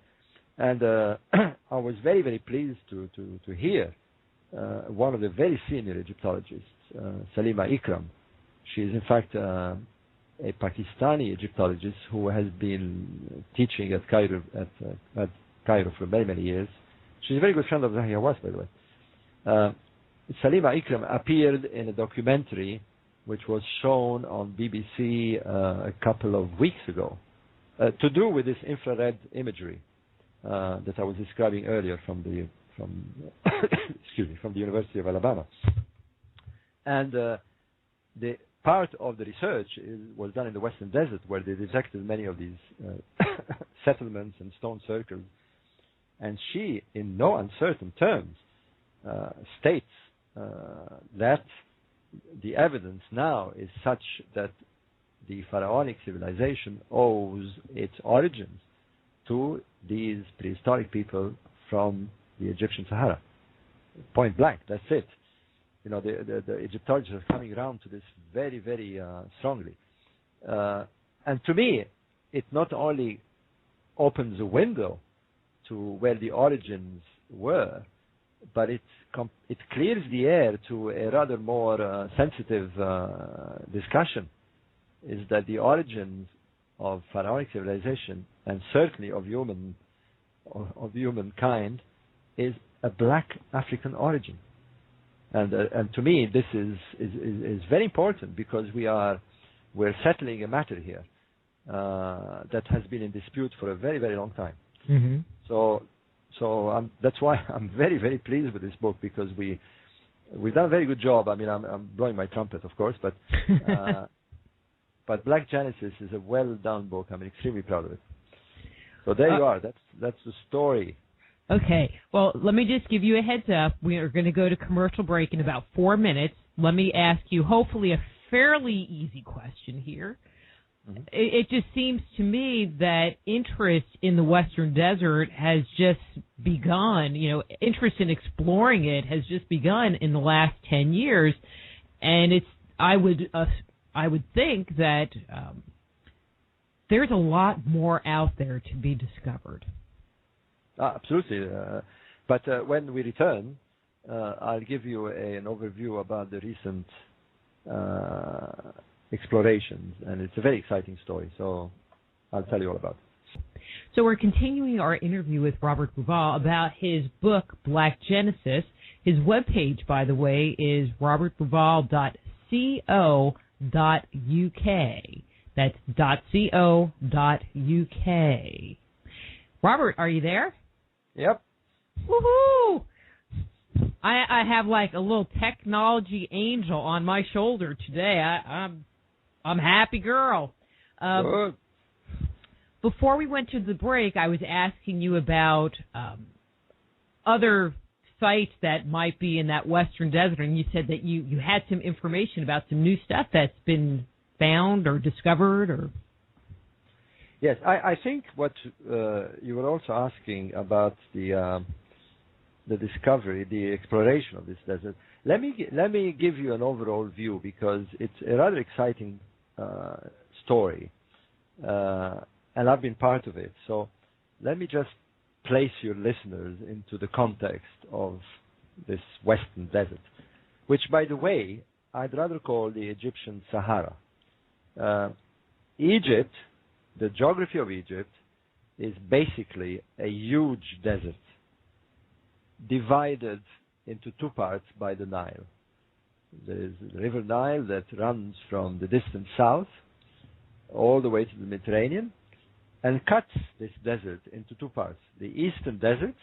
And I was very, very pleased to hear one of the very senior Egyptologists, Salima Ikram. She is in fact a Pakistani Egyptologist who has been teaching at Cairo for many, many years. She's a very good friend of Zahi Hawass, by the way. Salima Ikram appeared in a documentary which was shown on BBC a couple of weeks ago to do with this infrared imagery that I was describing earlier from the University of Alabama. And the part of the research was done in the Western Desert, where they detected many of these settlements and stone circles. And she, in no uncertain terms, states that the evidence now is such that the pharaonic civilization owes its origins to these prehistoric people from the Egyptian Sahara. Point blank, that's it. The Egyptologists are coming around to this very, very strongly. And to me, it not only opens a window to where the origins were, but it clears the air to a rather more sensitive discussion, is that the origins of pharaonic civilization, and certainly of humankind, is a black African origin. And to me, this is very important, because we're settling a matter here that has been in dispute for a very, very long time. Mm-hmm. So that's why I'm very, very pleased with this book, because we've done a very good job. I mean, I'm blowing my trumpet, of course, but Black Genesis is a well-done book. I'm extremely proud of it. So there you are. That's the story. Okay. Well, let me just give you a heads up. We are going to go to commercial break in about 4 minutes. Let me ask you, hopefully, a fairly easy question here. Mm-hmm. It just seems to me that interest in the Western Desert has just begun. Interest in exploring it has just begun in the last 10 years, and I would think that there's a lot more out there to be discovered. Absolutely. But when we return, I'll give you an overview about the recent explorations, and it's a very exciting story, so I'll tell you all about it. So we're continuing our interview with Robert Bauval about his book, Black Genesis. His webpage, by the way, is robertbauval.co.uk. That's .co.uk. Robert, are you there? Yep. Woohoo! I have like a little technology angel on my shoulder today. I'm happy girl. Good. Before we went to the break, I was asking you about other sites that might be in that Western Desert, and you said that you had some information about some new stuff that's been found or discovered, or... Yes, I think what you were also asking about the discovery, the exploration of this desert. Let me give you an overall view, because it's a rather exciting story, and I've been part of it. So let me just place your listeners into the context of this Western Desert, which, by the way, I'd rather call the Egyptian Sahara. Egypt, the geography of Egypt, is basically a huge desert divided into two parts by the Nile. There is the River Nile that runs from the distant south all the way to the Mediterranean and cuts this desert into two parts, the Eastern Desert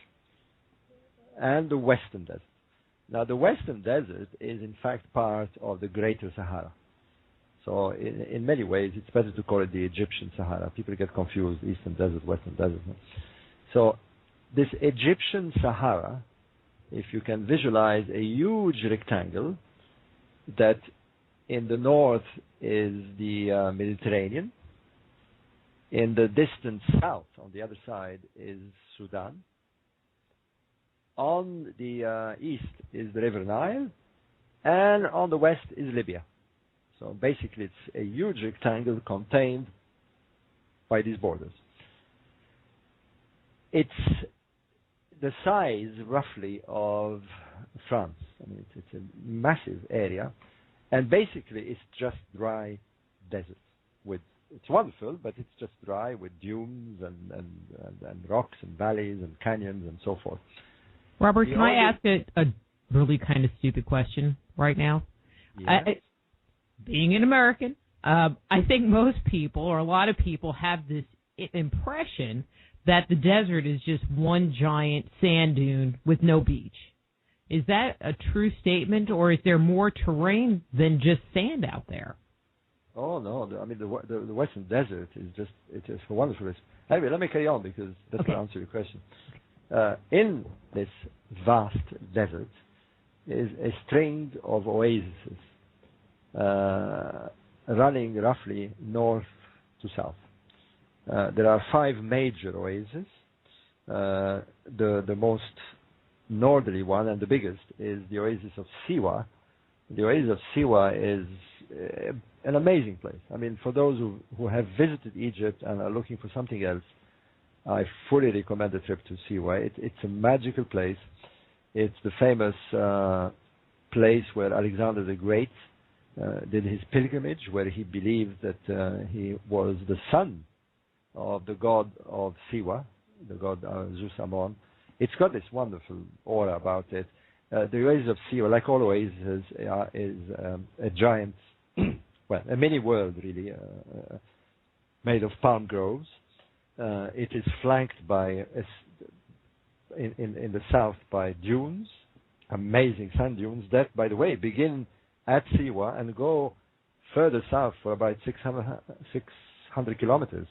and the Western Desert. Now, the Western Desert is in fact part of the Greater Sahara. So in many ways, it's better to call it the Egyptian Sahara. People get confused, Eastern Desert, Western Desert. So this Egyptian Sahara, if you can visualize a huge rectangle that in the north is the Mediterranean, in the distant south, on the other side, is Sudan. On the east is the River Nile, and on the west is Libya. So basically, it's a huge rectangle contained by these borders. It's the size, roughly, of France. I mean, it's a massive area, and basically, it's just dry desert. It's wonderful, but it's just dry with dunes and rocks and valleys and canyons and so forth. Robert, can I ask a really kind of stupid question right now? Yeah. Being an American, I think most people, or a lot of people, have this impression that the desert is just one giant sand dune with no beach. Is that a true statement, or is there more terrain than just sand out there? Oh, no. I mean, the Western Desert it is wonderful. Anyway, let me carry on because that's going to answer your question. In this vast desert is a string of oases running roughly north to south. There are 5 major oases. The most northerly one and the biggest is the oasis of Siwa. The oasis of Siwa is an amazing place. I mean, for those who have visited Egypt and are looking for something else, I fully recommend a trip to Siwa. It's a magical place. It's the famous place where Alexander the Great did his pilgrimage, where he believed that he was the son of the god of Siwa, the god Zeus Ammon. It's got this wonderful aura about it. The oasis of Siwa, like all oases, is a giant, well, a mini world really, made of palm groves. It is flanked by, in the south, by dunes, amazing sand dunes that, by the way, begin at Siwa and go further south for about 600 kilometers.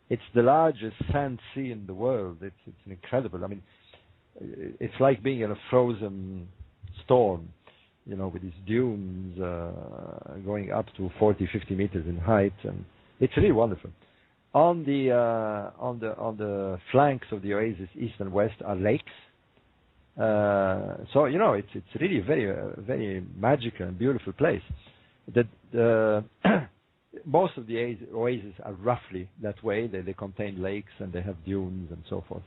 It's the largest sand sea in the world. It's incredible. I mean, it's like being in a frozen storm, you know, with these dunes going up to 40, 50 meters in height, and it's really wonderful. On the flanks of the oasis, east and west, are lakes. So you know, it's really a very magical and beautiful place. Most of the oases are roughly that way. They contain lakes and they have dunes and so forth.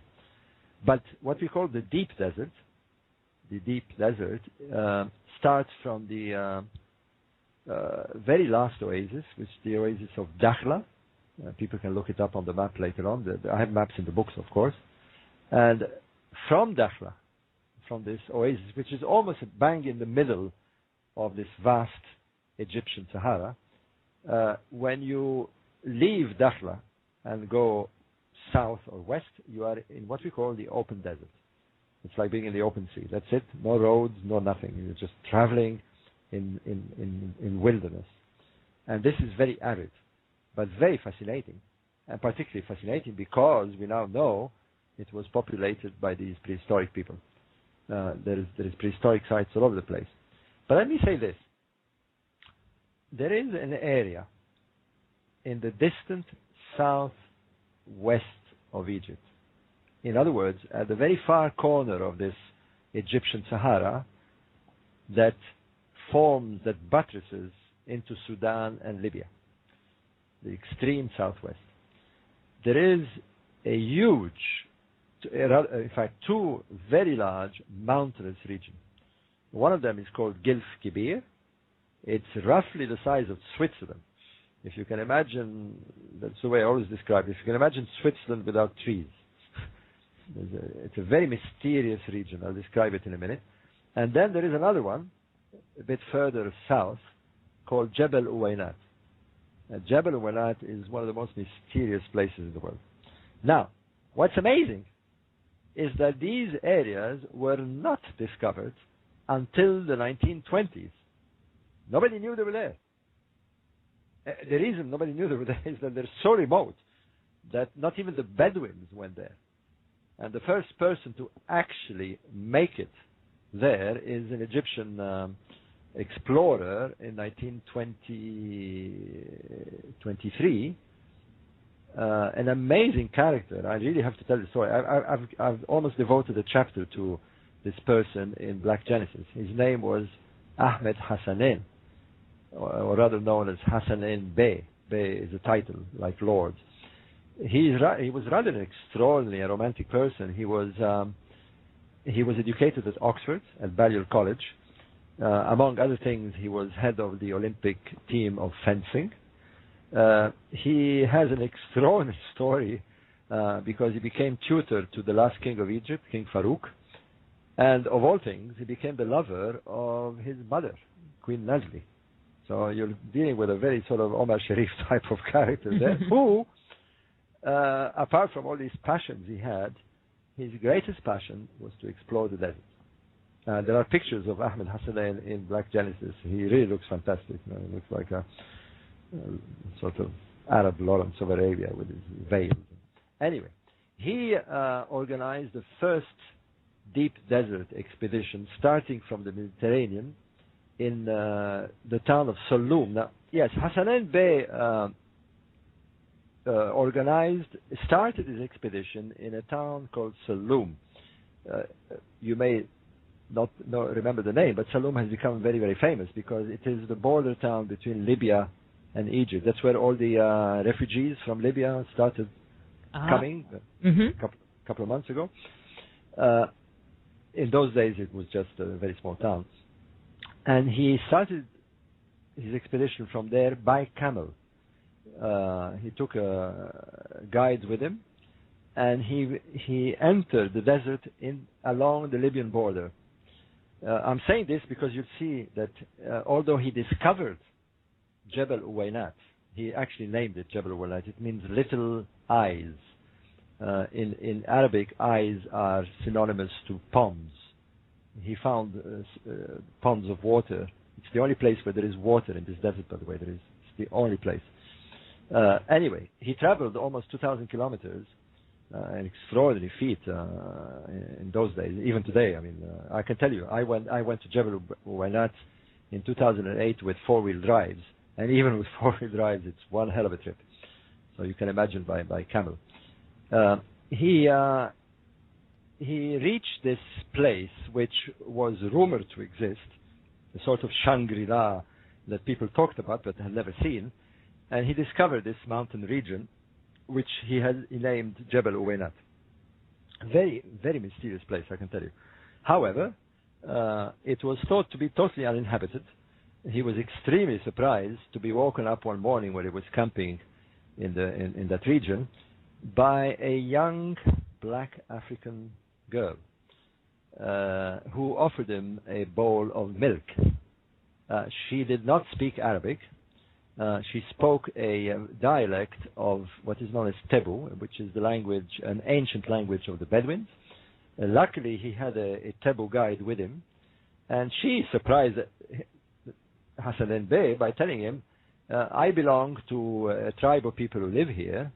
But what we call the deep desert starts from the very last oasis, which is the oasis of Dakhla. People can look it up on the map later on. I have maps in the books, of course. And from Dakhla, from this oasis, which is almost bang in the middle of this vast Egyptian Sahara, when you leave Dakhla and go south or west, you are in what we call the open desert. It's like being in the open sea. That's it. No roads, no nothing. You're just traveling in wilderness. And this is very arid, but very fascinating. And particularly fascinating because we now know it was populated by these prehistoric people. There is prehistoric sites all over the place. But let me say this. There is an area in the distant southwest of Egypt. In other words, at the very far corner of this Egyptian Sahara that buttresses into Sudan and Libya, the extreme southwest. There is a huge, in fact, 2 very large mountainous regions. One of them is called Gilf Kibir. It's roughly the size of Switzerland. If you can imagine, that's the way I always describe it. If you can imagine Switzerland without trees. It's a very mysterious region. I'll describe it in a minute. And then there is another one, a bit further south, called Jebel Uwainat. Jebel Uwainat is one of the most mysterious places in the world. Now, what's amazing is that these areas were not discovered until the 1920s. Nobody knew they were there. the reason nobody knew they were there is that they're so remote that not even the Bedouins went there. And the first person to actually make it there is an Egyptian explorer in 1923. An amazing character. I really have to tell the story. I've almost devoted a chapter to this person in Black Genesis. His name was Ahmed Hassanein, or rather known as Hassanein Bey. Bey is a title, like Lord. He was rather an extraordinary romantic person. He was educated at Oxford, at Balliol College. Among other things, he was head of the Olympic team of fencing. He has an extraordinary story because he became tutor to the last king of Egypt, King Farouk. And of all things, he became the lover of his mother, Queen Nazli. So you're dealing with a very sort of Omar Sharif type of character there, who, apart from all these passions he had, his greatest passion was to explore the desert. There are pictures of Ahmed Hassanein in Black Genesis. He really looks fantastic. He looks like a sort of Arab Lawrence of Arabia with his veil. Anyway, he organized the first deep desert expedition starting from the Mediterranean in the town of Saloum. Now, yes, Hassanein Bey started his expedition in a town called Saloum. You may not remember the name, but Saloum has become very, very famous because it is the border town between Libya and Egypt. That's where all the refugees from Libya started coming a couple of months ago. In those days, it was just a very small town. And he started his expedition from there by camel. He took a guide with him, and he entered the desert along the Libyan border. I'm saying this because you'll see that although he discovered Jebel Uwaynat, he actually named it Jebel Uwaynat. It means little eyes. In Arabic, eyes are synonymous to ponds. He found ponds of water. It's the only place where there is water in this desert, by the way. It's the only place. Anyway, he traveled almost 2,000 kilometers, an extraordinary feat in those days. Even today, I mean, I can tell you, I went to Jebel Uwaynat in 2008 with four-wheel drives, and even with four-wheel drives, it's one hell of a trip. So you can imagine by camel. He reached this place which was rumored to exist, a sort of Shangri-La that people talked about but had never seen, and he discovered this mountain region which he named Jebel Uwaynat. Very, very mysterious place, I can tell you. However, it was thought to be totally uninhabited. He was extremely surprised to be woken up one morning when he was camping in that region by a young black African girl who offered him a bowl of milk. She did not speak Arabic. She spoke a dialect of what is known as Tebu, which is the language, an ancient language of the Bedouins. Luckily, he had a Tebu guide with him, and she surprised Hassanein Bey by telling him, I belong to a tribe of people who live here,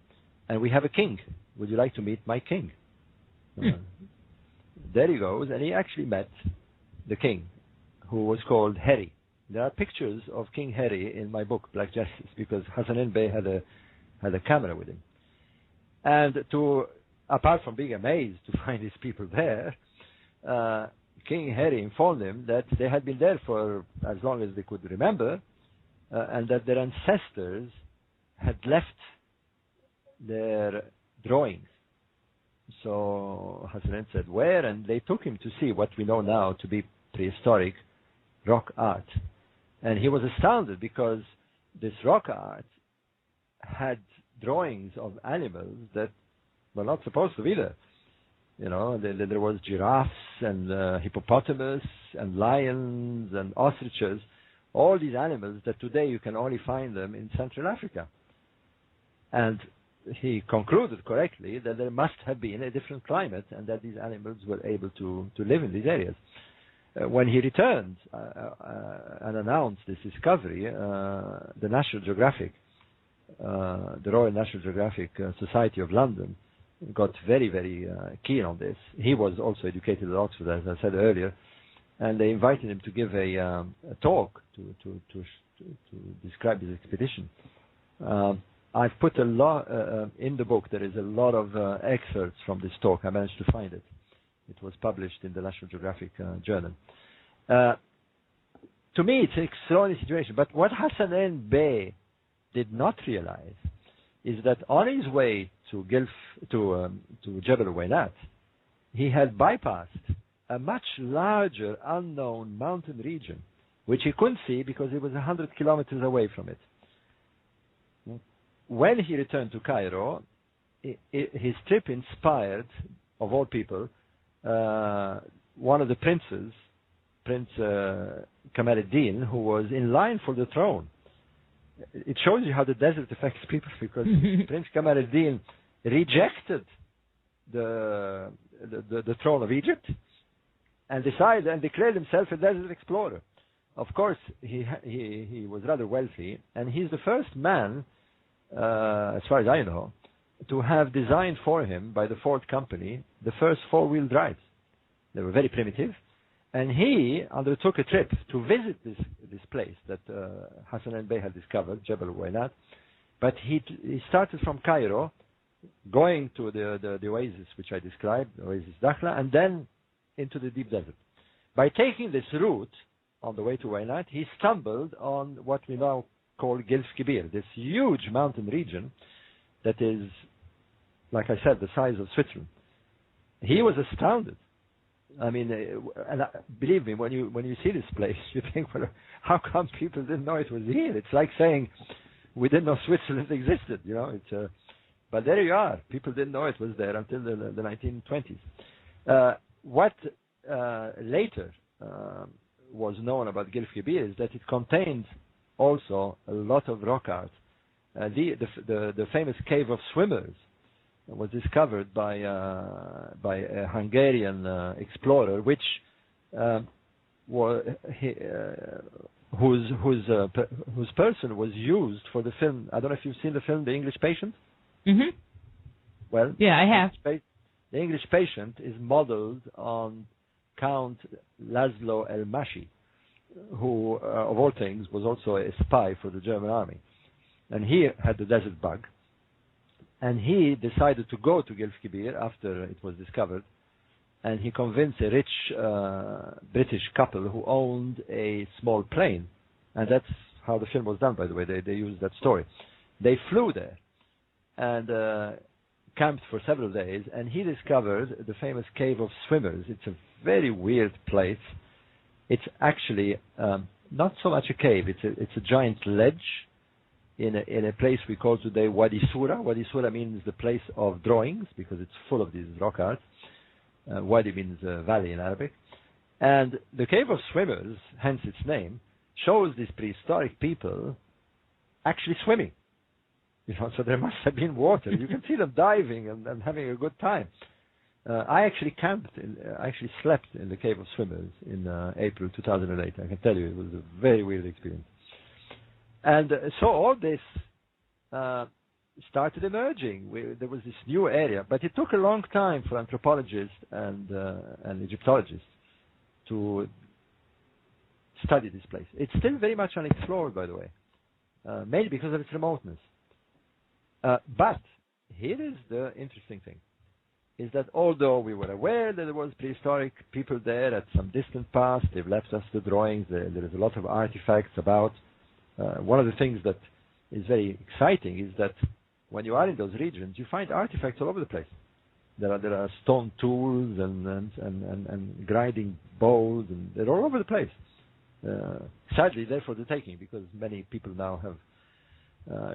and we have a king. Would you like to meet my king? There he goes, and he actually met the king, who was called Heri. There are pictures of King Heri in my book, Black Genesis, because Hassanein Bey had a camera with him. And apart from being amazed to find these people there, King Heri informed him that they had been there for as long as they could remember, and that their ancestors had left their drawings. So Hassanein said, where? And they took him to see what we know now to be prehistoric rock art. And he was astounded because this rock art had drawings of animals that were not supposed to be there. You know, there was giraffes and hippopotamus and lions and ostriches, all these animals that today you can only find them in Central Africa. And he concluded correctly that there must have been a different climate and that these animals were able to live in these areas. when he returned and announced this discovery, the National Geographic, the Royal National Geographic Society of London, got very, very keen on this. He was also educated at Oxford, as I said earlier, and they invited him to give a talk to describe his expedition. I've put a lot in the book. There is a lot of excerpts from this talk. I managed to find it. It was published in the National Geographic Journal. To me, it's an extraordinary situation. But what Hassanein Bey did not realize is that on his way to Jebel Waynat, he had bypassed a much larger unknown mountain region, which he couldn't see because he was 100 kilometers away from it. When he returned to Cairo, his trip inspired, of all people, one of the princes, Prince Kamal ad-Din, who was in line for the throne. It shows you how the desert affects people, because Prince Kamal ad-Din rejected the throne of Egypt and decided and declared himself a desert explorer. Of course, he was rather wealthy, and he's the first man, as far as I know, to have designed for him by the Ford Company the first four-wheel drives. They were very primitive, and he undertook a trip to visit this place that Hassanein Bey had discovered, Jebel Waynat. But he started from Cairo, going to the oasis which I described, Oasis Dakhla, and then into the deep desert. By taking this route on the way to Waynat, he stumbled on what we now call Gilf Kibir, this huge mountain region that is, like I said, the size of Switzerland. He was astounded. I mean, and believe me, when you see this place, you think, well, how come people didn't know it was here? It's like saying we didn't know Switzerland existed. You know, but there you are. People didn't know it was there until the 1920s. What later was known about Gilf Kibir is that it contained also a lot of rock art. The famous Cave of Swimmers was discovered by a Hungarian explorer, whose person was used for the film. I don't know if you've seen the film The English Patient. Mm-hmm. Well, yeah, I have. The English Patient is modeled on Count Laszlo El-Mashi, who, of all things, was also a spy for the German army. And he had the desert bug. And he decided to go to Gilf Kibir after it was discovered. And he convinced a rich British couple who owned a small plane. And that's how the film was done, by the way. They used that story. They flew there and camped for several days. And he discovered the famous Cave of Swimmers. It's a very weird place. It's actually not so much a cave. It's a giant ledge in a place we call today Wadi Sura. Wadi Sura means the place of drawings because it's full of these rock art. Wadi means valley in Arabic. And the Cave of Swimmers, hence its name, shows these prehistoric people actually swimming. You know, so there must have been water. You can see them diving and having a good time. I actually slept in the Cave of Swimmers in April 2008. I can tell you, it was a very weird experience. And so all this started emerging. There was this new area, but it took a long time for anthropologists and Egyptologists to study this place. It's still very much unexplored, by the way, mainly because of its remoteness. But here is the interesting thing, is that although we were aware that there was prehistoric people there at some distant past, they've left us the drawings, there is a lot of artifacts about. One of the things that is very exciting is that when you are in those regions, you find artifacts all over the place. There are stone tools and grinding bowls, and they're all over the place. Sadly, they're for the taking because many people now have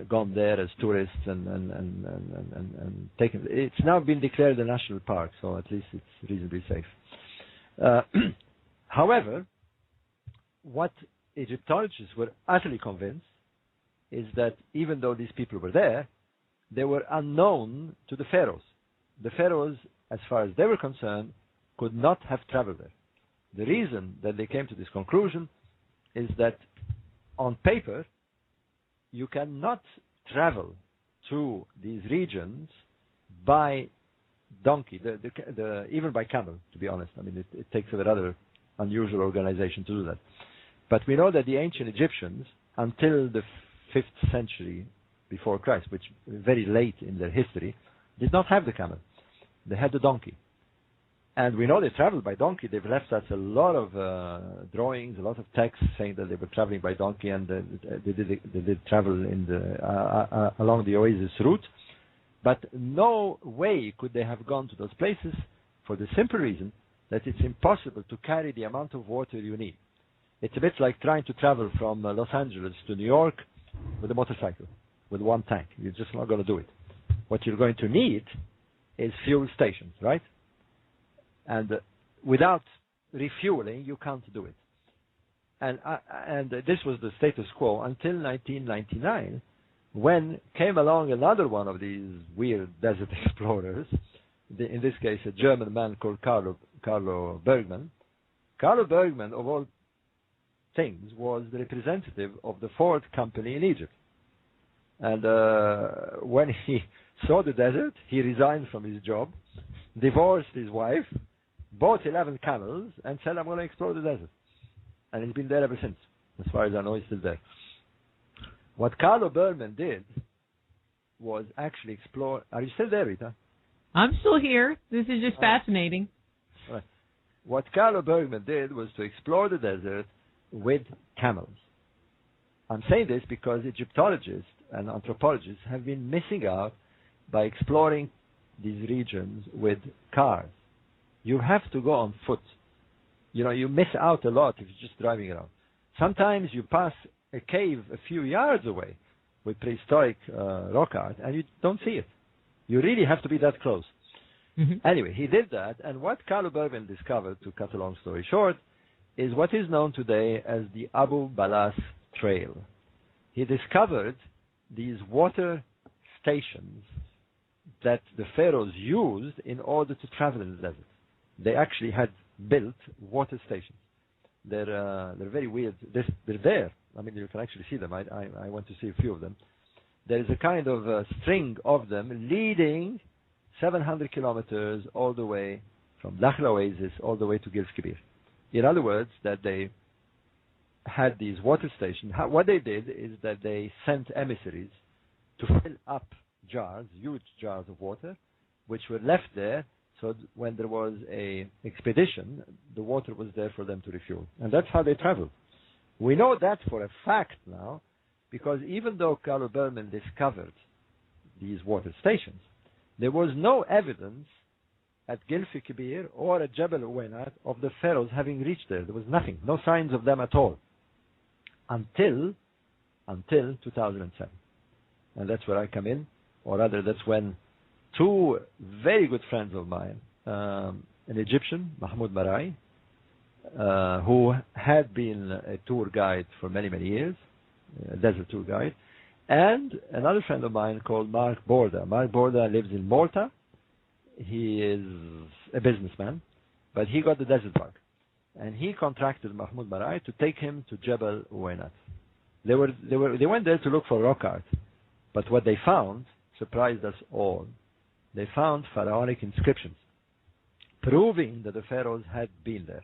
gone there as tourists and taken. It's now been declared a national park, so at least it's reasonably safe. However, what Egyptologists were utterly convinced is that even though these people were there, they were unknown to the pharaohs. The pharaohs, as far as they were concerned, could not have traveled there. The reason that they came to this conclusion is that on paper, you cannot travel to these regions by donkey, even by camel, to be honest. I mean, it takes a rather unusual organization to do that. But we know that the ancient Egyptians, until the 5th century before Christ, which is very late in their history, did not have the camel. They had the donkey. And we know they traveled by donkey. They've left us a lot of drawings, a lot of texts saying that they were traveling by donkey, and they did travel in along the Oasis route. But no way could they have gone to those places for the simple reason that it's impossible to carry the amount of water you need. It's a bit like trying to travel from Los Angeles to New York with a motorcycle, with one tank. You're just not going to do it. What you're going to need is fuel stations, right? And without refueling, you can't do it. And this was the status quo until 1999, when came along another one of these weird desert explorers, in this case a German man called Carlo Bergman. Carlo Bergman, of all things, was the representative of the Ford company in Egypt. And when he saw the desert, he resigned from his job, divorced his wife, bought 11 camels, and said, I'm going to explore the desert. And he's been there ever since. As far as I know, he's still there. What Carlo Bergman did was actually explore... Are you still there, Rita? I'm still here. This is just fascinating. Right. What Carlo Bergman did was to explore the desert with camels. I'm saying this because Egyptologists and anthropologists have been missing out by exploring these regions with cars. You have to go on foot. You know, you miss out a lot if you're just driving around. Sometimes you pass a cave a few yards away with prehistoric rock art and you don't see it. You really have to be that close. Mm-hmm. Anyway, he did that, and what Carlo Bergman discovered, to cut a long story short, is what is known today as the Abu Balas Trail. He discovered these water stations that the pharaohs used in order to travel in the desert. They actually had built water stations. They're very weird. They're there. I mean, you can actually see them. I went to see a few of them. There is a kind of string of them leading 700 kilometers all the way from Dakhla Oasis all the way to Gils Kibir. In other words, that they had these water stations. What they did is that they sent emissaries to fill up jars, huge jars of water, which were left there, so when there was a expedition, the water was there for them to refuel. And that's how they traveled. We know that for a fact now, because even though Carlo Bergman discovered these water stations, there was no evidence at Gils Kibir or at Jebel Uwainat of the pharaohs having reached there. There was nothing, no signs of them at all, until 2007. And that's where I come in, or rather that's when two very good friends of mine, an Egyptian, Mahmoud Marai, who had been a tour guide for many, many years, a desert tour guide, and another friend of mine called Mark Borda. Mark Borda lives in Malta. He is a businessman, but he got the desert bug. And he contracted Mahmoud Marai to take him to Jebel Uwainat. They went there to look for rock art, but what they found surprised us all. They found pharaonic inscriptions, proving that the pharaohs had been there.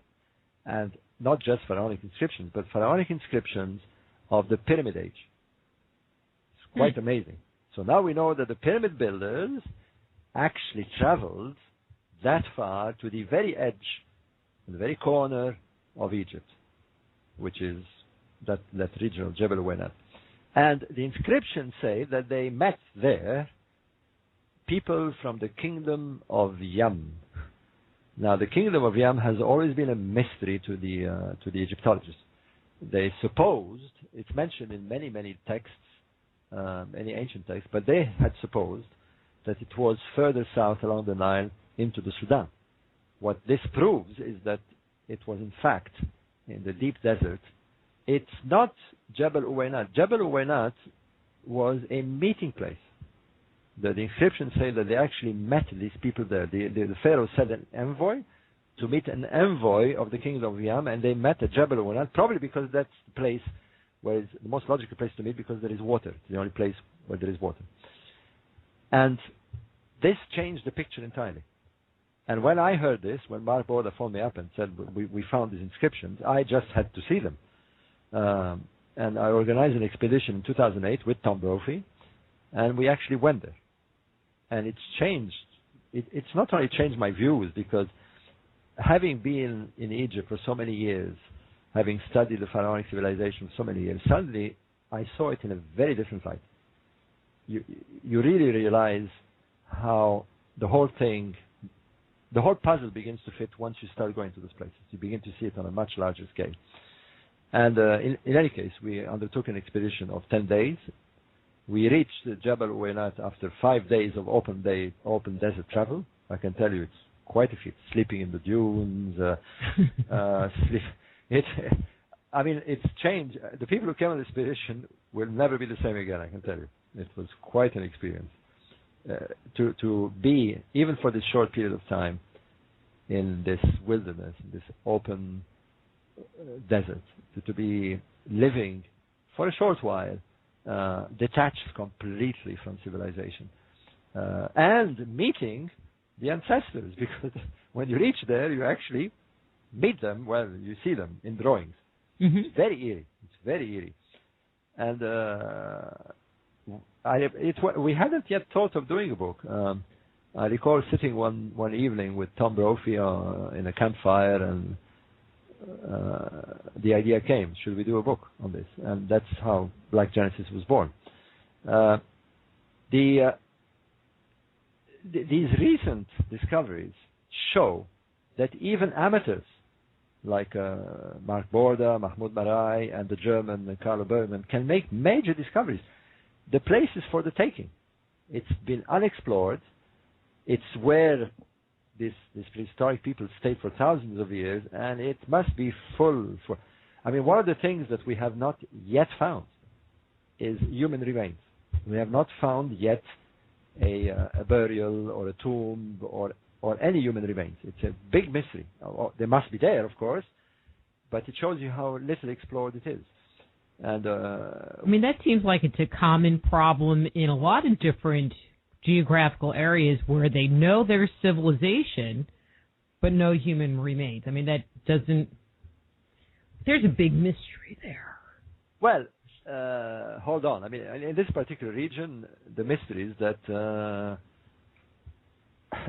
And not just pharaonic inscriptions, but pharaonic inscriptions of the pyramid age. It's quite amazing. So now we know that the pyramid builders actually traveled that far to the very edge, the very corner of Egypt, which is that region of Jebel Uwainat. And the inscriptions say that they met there people from the kingdom of Yam. Now, the kingdom of Yam has always been a mystery to the Egyptologists. They supposed, it's mentioned in many, many texts, many ancient texts, but they had supposed that it was further south along the Nile into the Sudan. What this proves is that it was in fact in the deep desert. It's not Jebel Uwainat. Jebel Uwainat was a meeting place. The inscriptions say that they actually met these people there. The pharaoh sent an envoy to meet an envoy of the kingdom of Yam, and they met at Jebel Unat, probably because that's the place where it's the most logical place to meet, because there is water. It's the only place where there is water. And this changed the picture entirely. And when I heard this, when Mark Borda phoned me up and said, we found these inscriptions, I just had to see them. And I organized an expedition in 2008 with Tom Brophy, and we actually went there. And it's changed. It's not only changed my views, because having been in Egypt for so many years, having studied the pharaonic civilization for so many years, suddenly I saw it in a very different light. You really realize how the whole puzzle begins to fit once you start going to those places. You begin to see it on a much larger scale. And in any case, we undertook an expedition of 10 days. We reached Jebel Uwainat after 5 days of open desert travel. I can tell you it's quite a feat. Sleeping in the dunes, it's changed. The people who came on the expedition will never be the same again, I can tell you. It was quite an experience. To be, even for this short period of time, in this wilderness, in this open desert, to be living for a short while, detached completely from civilization, and meeting the ancestors, because when you reach there, you actually meet them. Well, you see them in drawings. Mm-hmm. It's very eerie. It's very eerie. And we hadn't yet thought of doing a book. I recall sitting one evening with Tom Brophy in a campfire, and the idea came: should we do a book on this? And that's how Black Genesis was born. These recent discoveries show that even amateurs like Mark Borda, Mahmoud Marai, and the German Carlo Bergman can make major discoveries. The place is for the taking. It's been unexplored. It's where these prehistoric people stayed for thousands of years, and it must be full. One of the things that we have not yet found is human remains. We have not found yet a burial or a tomb or any human remains. It's a big mystery. They must be there, of course, but it shows you how little explored it is. And that seems like it's a common problem in a lot of different geographical areas where they know there's civilization, but no human remains. That doesn't. There's a big mystery there. Well, hold on. In this particular region, the mystery is that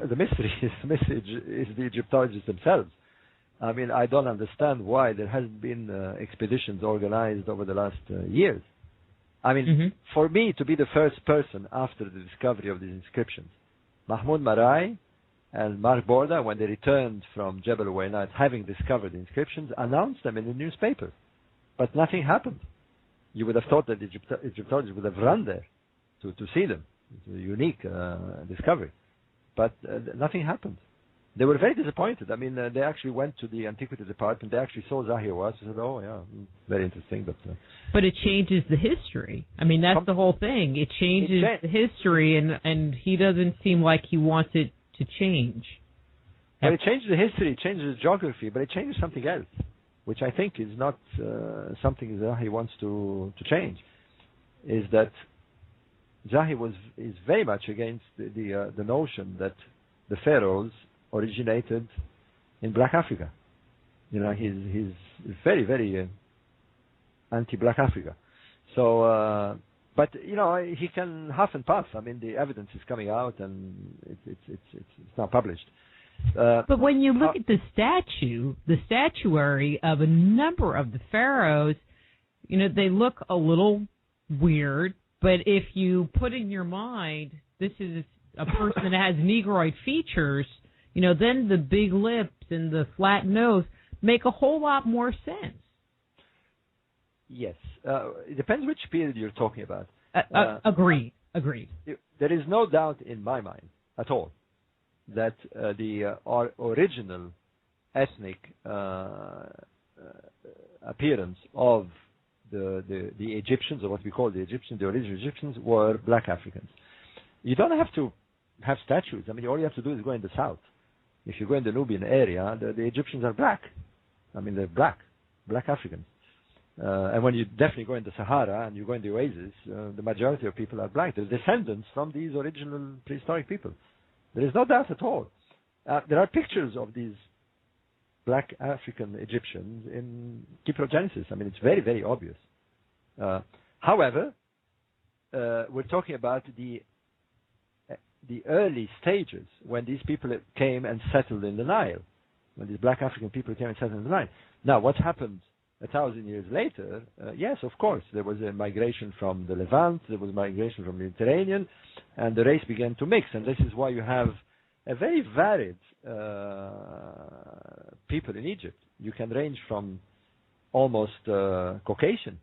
the mystery is the Egyptologists themselves. I don't understand why there hasn't been expeditions organized over the last years. For me to be the first person after the discovery of these inscriptions, Mahmoud Marai and Mark Borda, when they returned from Jebel Uwainat, having discovered the inscriptions, announced them in the newspaper. But nothing happened. You would have thought that Egyptologists would have run there to see them. It's a unique discovery. But nothing happened. They were very disappointed. They actually went to the antiquity department. They actually saw Zahi Hawass and said, "Oh, yeah, very interesting." But it changes the history. That's the whole thing. It changes the history, and he doesn't seem like he wants it to change. But it changes the history, it changes the geography, but it changes something else, which I think is not something Zahi wants to change. Is that Zahi is very much against the notion that the pharaohs originated in Black Africa. He's very, very anti-Black Africa. So, but he can huff and puff. The evidence is coming out, and it's now published. But when you look at the statuary of a number of the pharaohs, they look a little weird. But if you put in your mind, this is a person that has Negroid features, then the big lips and the flat nose make a whole lot more sense. Yes. It depends which period you're talking about. Agreed. There is no doubt in my mind at all that the original ethnic appearance of the Egyptians, or what we call the Egyptians, the original Egyptians, were Black Africans. You don't have to have statues. All you have to do is go in the south. If you go in the Nubian area, the Egyptians are black. I mean, they're black Africans. And when you definitely go in the Sahara and you go in the oasis, the majority of people are black. They're descendants from these original prehistoric people. There is no doubt at all. There are pictures of these black African Egyptians in Kyprogenesis. I mean, it's very, very obvious. However, we're talking about the early stages when these people came and settled in the Nile, when these black African people came and settled in the Nile. Now, what happened 1,000 years later? Yes, of course, there was a migration from the Levant, there was migration from the Mediterranean, and the race began to mix. And this is why you have a very varied people in Egypt. You can range from almost Caucasian,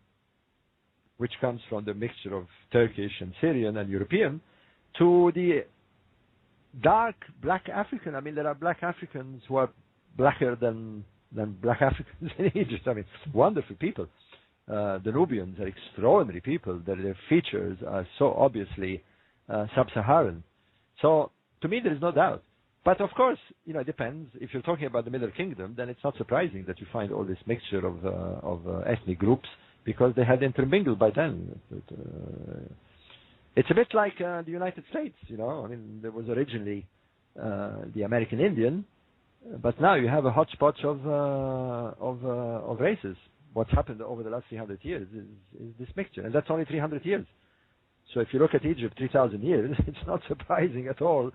which comes from the mixture of Turkish and Syrian and European, to the dark black African. I mean, there are black Africans who are blacker than black Africans in Egypt. I mean, wonderful people. The Nubians are extraordinary people. Their features are so obviously sub-Saharan. So, to me, there is no doubt. But of course, it depends. If you're talking about the Middle Kingdom, then it's not surprising that you find all this mixture of ethnic groups, because they had intermingled by then. It's a bit like the United States, I mean, there was originally the American Indian, but now you have a hodgepodge of races. What's happened over the last 300 years is this mixture, and that's only 300 years. So if you look at Egypt 3,000 years, it's not surprising at all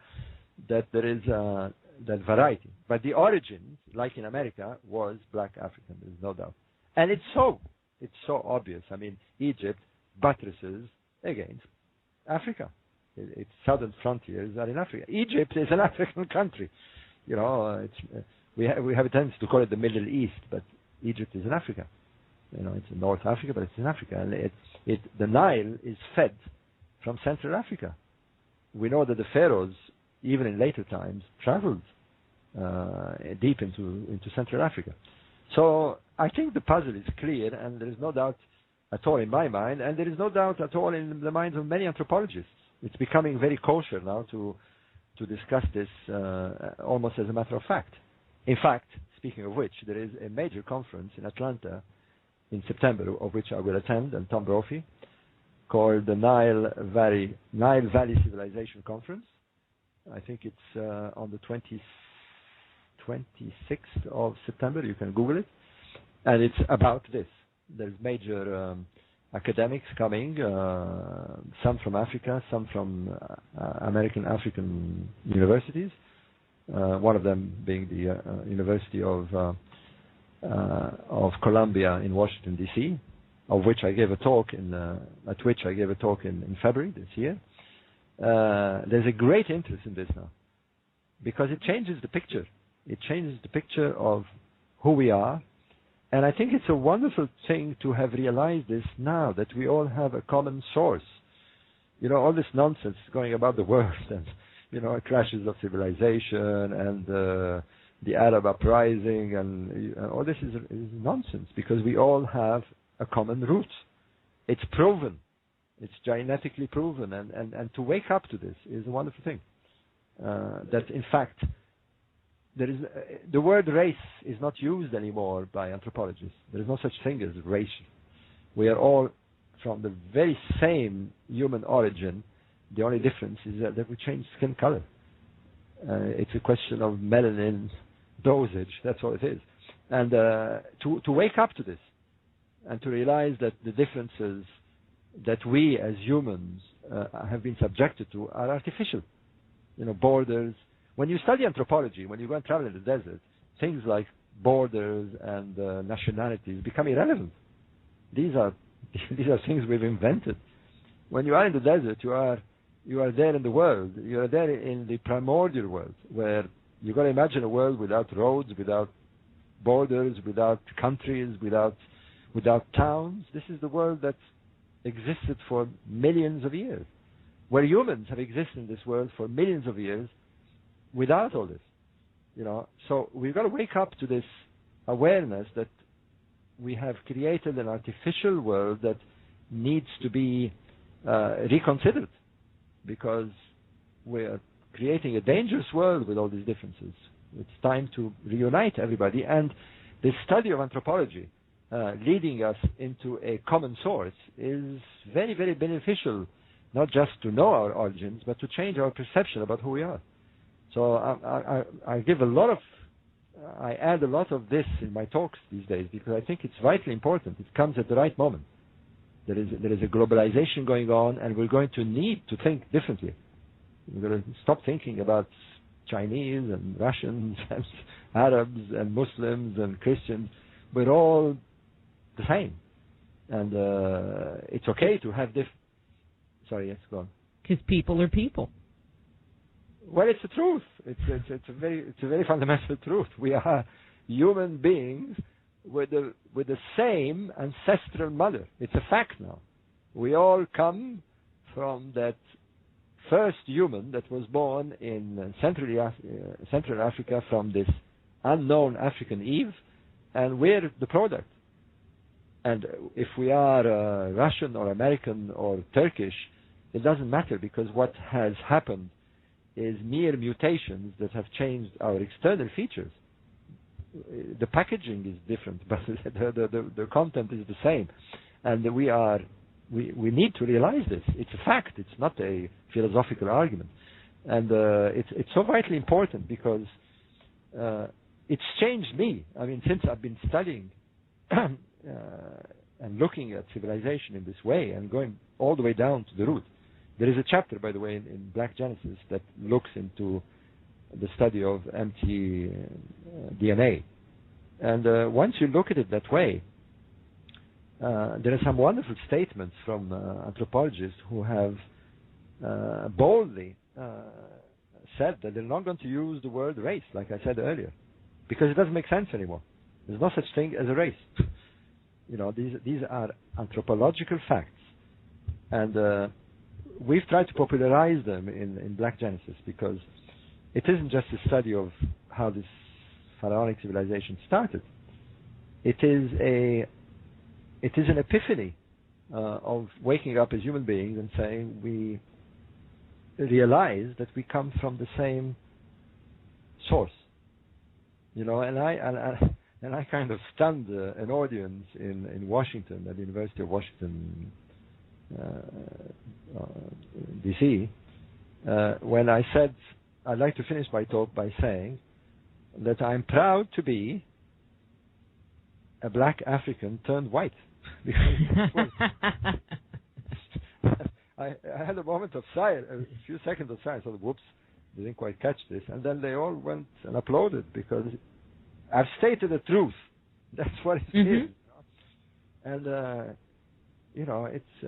that there is that variety. But the origins, like in America, was black African. There's no doubt, and it's so obvious. I mean, Egypt buttresses against Africa. Its southern frontiers are in Africa. Egypt is an African country. We have a tendency to call it the Middle East, but Egypt is in Africa. It's in North Africa, but it's in Africa, and the Nile is fed from Central Africa. We know that the pharaohs, even in later times, traveled deep into Central Africa. So I think the puzzle is clear, and there is no doubt at all in my mind, and there is no doubt at all in the minds of many anthropologists. It's becoming very kosher now to discuss this almost as a matter of fact. In fact, speaking of which, there is a major conference in Atlanta in September, of which I will attend, and Tom Brophy, called the Nile Valley Civilization Conference. I think it's on the 26th of September. You can Google it. And it's about this. There's major academics coming, some from Africa, some from American African universities, one of them being the University of Columbia in Washington, D.C., of which I gave a talk in February this year. There's a great interest in this now, because it changes the picture. It changes the picture of who we are. And I think it's a wonderful thing to have realized this now, that we all have a common source. All this nonsense going about the world and, crashes of civilization and the Arab uprising and all this is nonsense, because we all have a common root. It's proven. It's genetically proven. And to wake up to this is a wonderful thing. That, in fact, the word race is not used anymore by anthropologists. There is no such thing as race. We are all from the very same human origin. The only difference is that we change skin color. It's a question of melanin dosage. That's all it is. And to wake up to this and to realize that the differences that we as humans have been subjected to are artificial. Borders. When you study anthropology, when you go and travel in the desert, things like borders and nationalities become irrelevant. These are things we've invented. When you are in the desert, you are there in the world. You are there in the primordial world, where you got to imagine a world without roads, without borders, without countries, without towns. This is the world that existed for millions of years, where humans have existed in this world for millions of years without all this. So we've got to wake up to this awareness that we have created an artificial world that needs to be reconsidered, because we're creating a dangerous world with all these differences. It's time to reunite everybody. And the study of anthropology leading us into a common source is very, very beneficial, not just to know our origins, but to change our perception about who we are. So I add a lot of this in my talks these days because I think it's vitally important. It comes at the right moment. There is a globalization going on, and we're going to need to think differently. We're going to stop thinking about Chinese and Russians and Arabs and Muslims and Christians. We're all the same, and it's okay to have this. Sorry, yes, go on. Because people are people. Well, it's the truth. It's a very fundamental truth. We are human beings with the same ancestral mother. It's a fact now. We all come from that first human that was born in Central Africa from this unknown African Eve, and we're the product. And if we are Russian or American or Turkish, it doesn't matter, because what has happened is mere mutations that have changed our external features. The packaging is different, but the content is the same. And we need to realize this. It's a fact. It's not a philosophical argument. And it's so vitally important because it's changed me. I mean, since I've been studying and looking at civilization in this way and going all the way down to the root. There is a chapter, by the way, in Black Genesis that looks into the study of empty DNA. And once you look at it that way, there are some wonderful statements from anthropologists who have boldly said that they're not going to use the word race, like I said earlier, because it doesn't make sense anymore. There's no such thing as a race. You know, these are anthropological facts. And we've tried to popularize them in Black Genesis because it isn't just a study of how this pharaonic civilization started. It is an epiphany of waking up as human beings and saying we realize that we come from the same source. You know, and I kind of stunned an audience in Washington, at the University of Washington, D.C., when I said I'd like to finish my talk by saying that I'm proud to be a black African turned white. I had a moment of silence, a few seconds of silence. I thought, whoops, didn't quite catch this. And then they all went and applauded because I've stated the truth. That's what it is. And, you know, it's...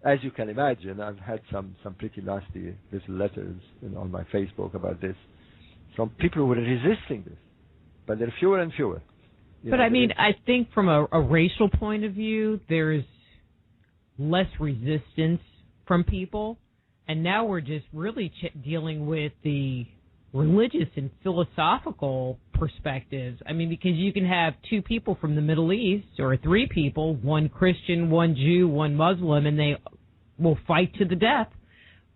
as you can imagine, I've had some pretty nasty little letters on my Facebook about this from people who were resisting this. But there are fewer and fewer. But I mean, I think from a racial point of view, there's less resistance from people. And now we're just really dealing with the religious and philosophical perspectives. I mean, because you can have two people from the Middle East, or three people, one Christian, one Jew, one Muslim, and they will fight to the death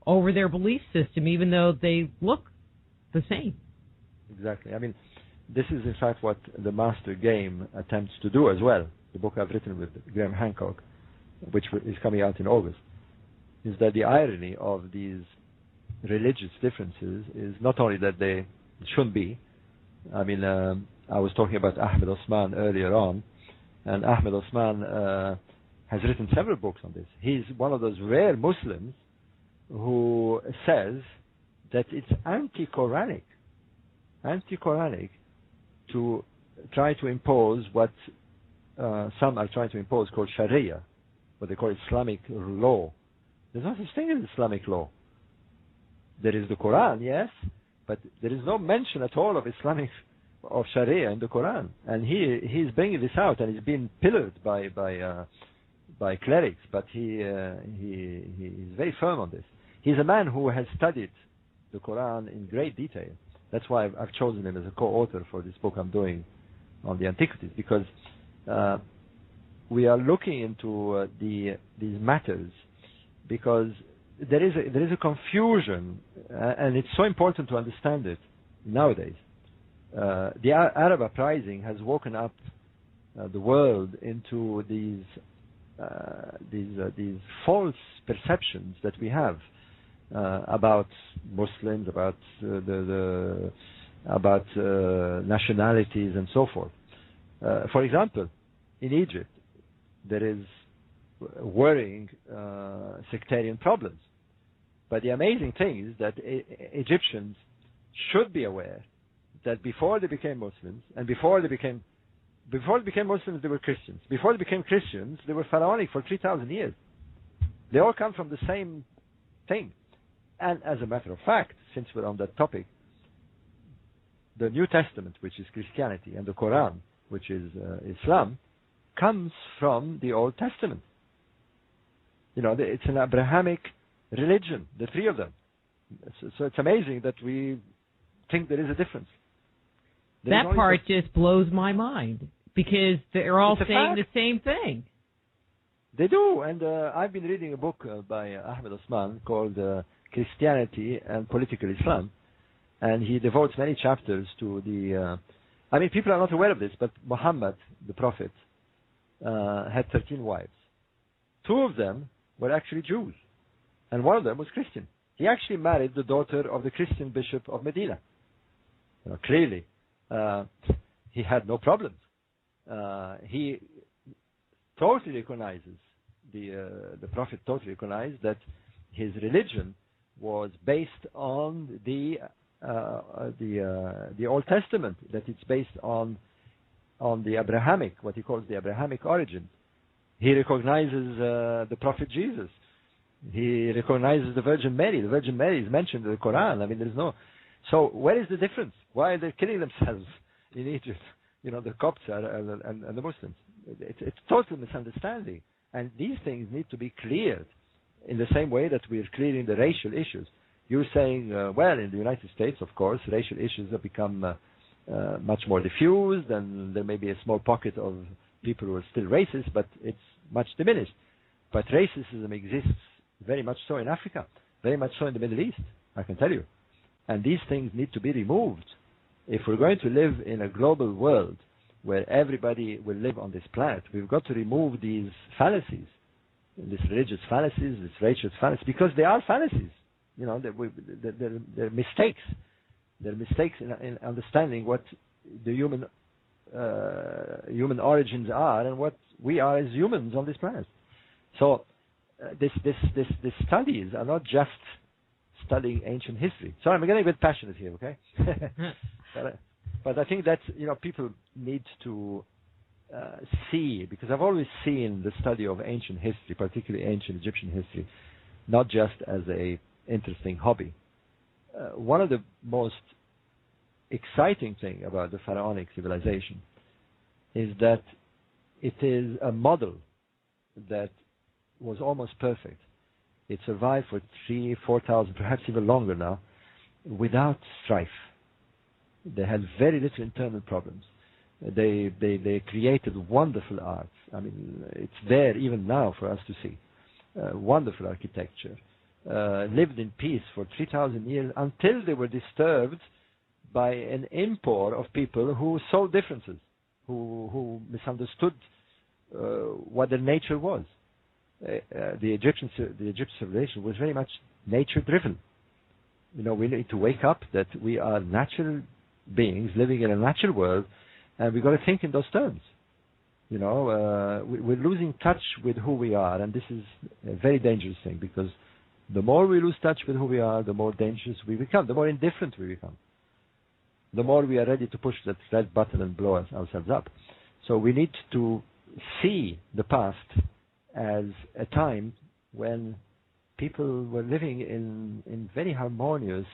over their belief system, even though they look the same. Exactly. I mean, this is in fact what the Master Game attempts to do as well. The book I've written with Graham Hancock, which is coming out in August, is that the irony of these religious differences is not only that they shouldn't be. I mean, I was talking about Ahmed Osman earlier on, and Ahmed Osman has written several books on this. He's one of those rare Muslims who says that it's anti-Quranic to try to impose what some are trying to impose, called Sharia, what they call Islamic law. There's no such thing as Islamic law. There is the Quran, yes, but there is no mention at all of Sharia in the Quran. And he's bringing this out, and he's been pillared by clerics, but he's very firm on this. He's a man who has studied the Quran in great detail. That's why I've chosen him as a co-author for this book I'm doing on the antiquities, because we are looking into these matters, because there is a confusion and it's so important to understand it nowadays. The Arab uprising has woken up the world into these false perceptions that we have about Muslims, about nationalities and so forth. For example, in Egypt, there is worrying sectarian problems. But the amazing thing is that Egyptians should be aware that before they became Muslims, and before they became Muslims, they were Christians. Before they became Christians, they were pharaonic for 3,000 years. They all come from the same thing. And as a matter of fact, since we're on that topic, the New Testament, which is Christianity, and the Quran, which is Islam, comes from the Old Testament. You know, it's an Abrahamic religion, the three of them. So it's amazing that we think there is a difference. That part just blows my mind, because they're all saying the same thing. They do, and I've been reading a book by Ahmed Osman called Christianity and Political Islam, and he devotes many chapters to the... I mean, people are not aware of this, but Muhammad, the prophet, had 13 wives. 2 of them were actually Jews, and 1 of them was Christian. He actually married the daughter of the Christian bishop of Medina. You know, clearly, he had no problems. He totally recognizes, the prophet totally recognized that his religion was based on the Old Testament, that it's based on the Abrahamic, what he calls the Abrahamic origin. He recognizes the prophet Jesus. He recognizes the Virgin Mary. The Virgin Mary is mentioned in the Quran. I mean, there's no... So where is the difference? Why are they killing themselves in Egypt? You know, the Copts and the Muslims. It's total misunderstanding. And these things need to be cleared in the same way that we're clearing the racial issues. You're saying, well, in the United States, of course, racial issues have become much more diffused, and there may be a small pocket of people who are still racist, but it's much diminished. But racism exists very much so in Africa, very much so in the Middle East, I can tell you. And these things need to be removed. If we're going to live in a global world where everybody will live on this planet, we've got to remove these fallacies, these religious fallacies, these racial fallacies, because they are fallacies. You know, they're mistakes. They're mistakes in understanding what the human origins are and what we are as humans on this planet. So these studies are not just studying ancient history. Sorry, I'm getting a bit passionate here, okay? But I think that, you know, people need to see, because I've always seen the study of ancient history, particularly ancient Egyptian history, not just as a interesting hobby. One of the most exciting thing about the pharaonic civilization is that it is a model that was almost perfect. It survived for 3,000, 4,000, perhaps even longer now, without strife. They had very little internal problems. They created wonderful art. I mean, it's there even now for us to see. Wonderful architecture. Lived in peace for 3,000 years until they were disturbed by an import of people who saw differences, who misunderstood what their nature was. The Egyptian civilization was very much nature-driven. You know, we need to wake up that we are natural beings living in a natural world, and we've got to think in those terms. You know, we're losing touch with who we are, and this is a very dangerous thing, because the more we lose touch with who we are, the more dangerous we become, the more indifferent we become, the more we are ready to push that red button and blow ourselves up. So we need to see the past as a time when people were living in very harmonious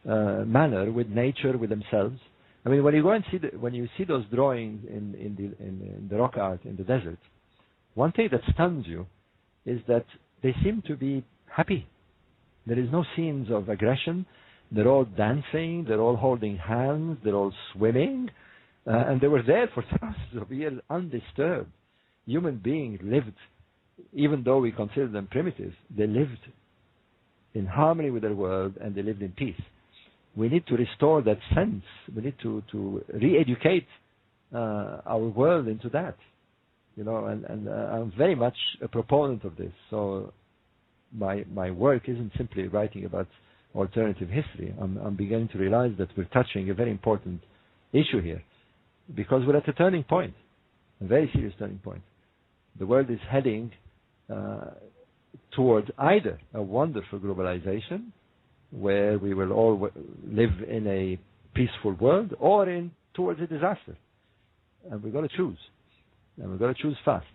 manner with nature, with themselves. I mean, when you go and when you see those drawings in the rock art in the desert, one thing that stuns you is that they seem to be happy. There is no scenes of aggression. They're all dancing. They're all holding hands. They're all swimming, and they were there for thousands of years undisturbed. Human beings lived, even though we consider them primitive. They lived in harmony with their world, and they lived in peace. We need to restore that sense. We need to re-educate our world into that. And I'm very much a proponent of this. So my work isn't simply writing about alternative history. I'm beginning to realize that we're touching a very important issue here, because we're at a turning point, a very serious turning point. The world is heading towards either a wonderful globalization, where we will all live in a peaceful world, or towards a disaster. And we've got to choose. And we've got to choose fast,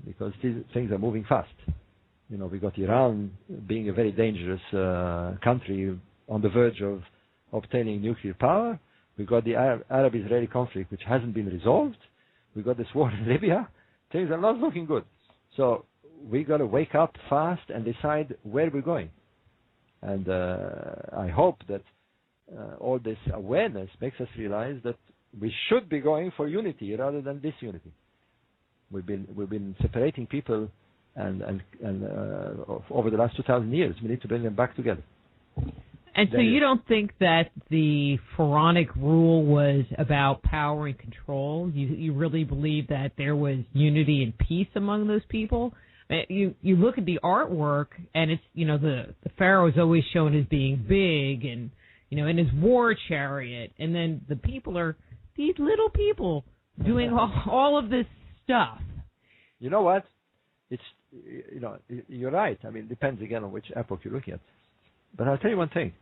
because these things are moving fast. We got Iran being a very dangerous country on the verge of obtaining nuclear power. We got the Arab-Israeli conflict, which hasn't been resolved. We got this war in Libya. Things are not looking good. So we got to wake up fast and decide where we're going. And I hope that all this awareness makes us realize that we should be going for unity rather than disunity. We've been separating people, and over the last 2,000 years, we need to bring them back together. And so you don't think that the pharaonic rule was about power and control? You really believe that there was unity and peace among those people? You look at the artwork, and it's, the pharaoh is always shown as being big and, in his war chariot, and then the people are these little people doing all of this stuff. You know what? It's, you're right. I mean, it depends again on which epoch you're looking at. But I'll tell you one thing.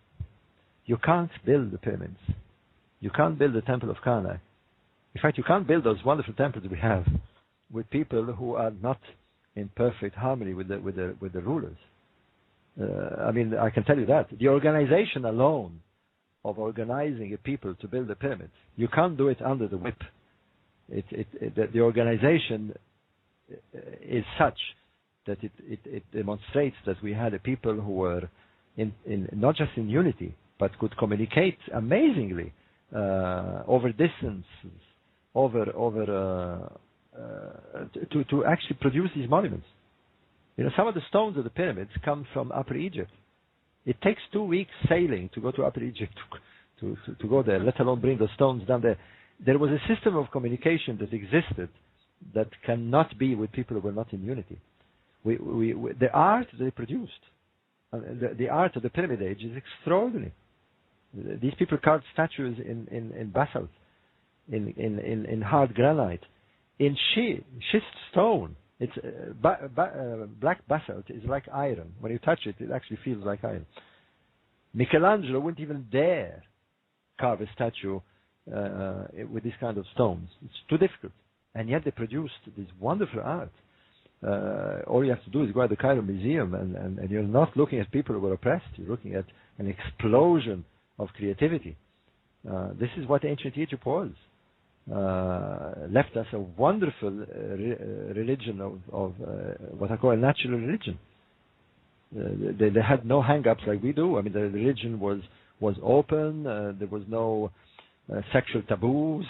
You can't build the pyramids. You can't build the Temple of Karnak. In fact, you can't build those wonderful temples we have with people who are not in perfect harmony with the rulers. I can tell you that. The organization alone of organizing a people to build the pyramids, you can't do it under the whip. The organization is such that it demonstrates that we had a people who were in not just in unity, but could communicate amazingly over distances, to actually produce these monuments. Some of the stones of the pyramids come from Upper Egypt. It takes 2 weeks sailing to go to Upper Egypt to go there, let alone bring the stones down there. There was a system of communication that existed that cannot be with people who were not in unity. The art they produced, the art of the Pyramid Age is extraordinary. These people carved statues in basalt, in hard granite, in schist stone. It's black basalt is like iron. When you touch it, it actually feels like iron. Michelangelo wouldn't even dare carve a statue with this kind of stones. It's too difficult. And yet they produced this wonderful art. All you have to do is go to the Cairo Museum, and you're not looking at people who were oppressed. You're looking at an explosion of creativity. This is what ancient Egypt was. Left us a wonderful religion of what I call a natural religion. They had no hang-ups like we do. I mean, the religion was open. There was no sexual taboos.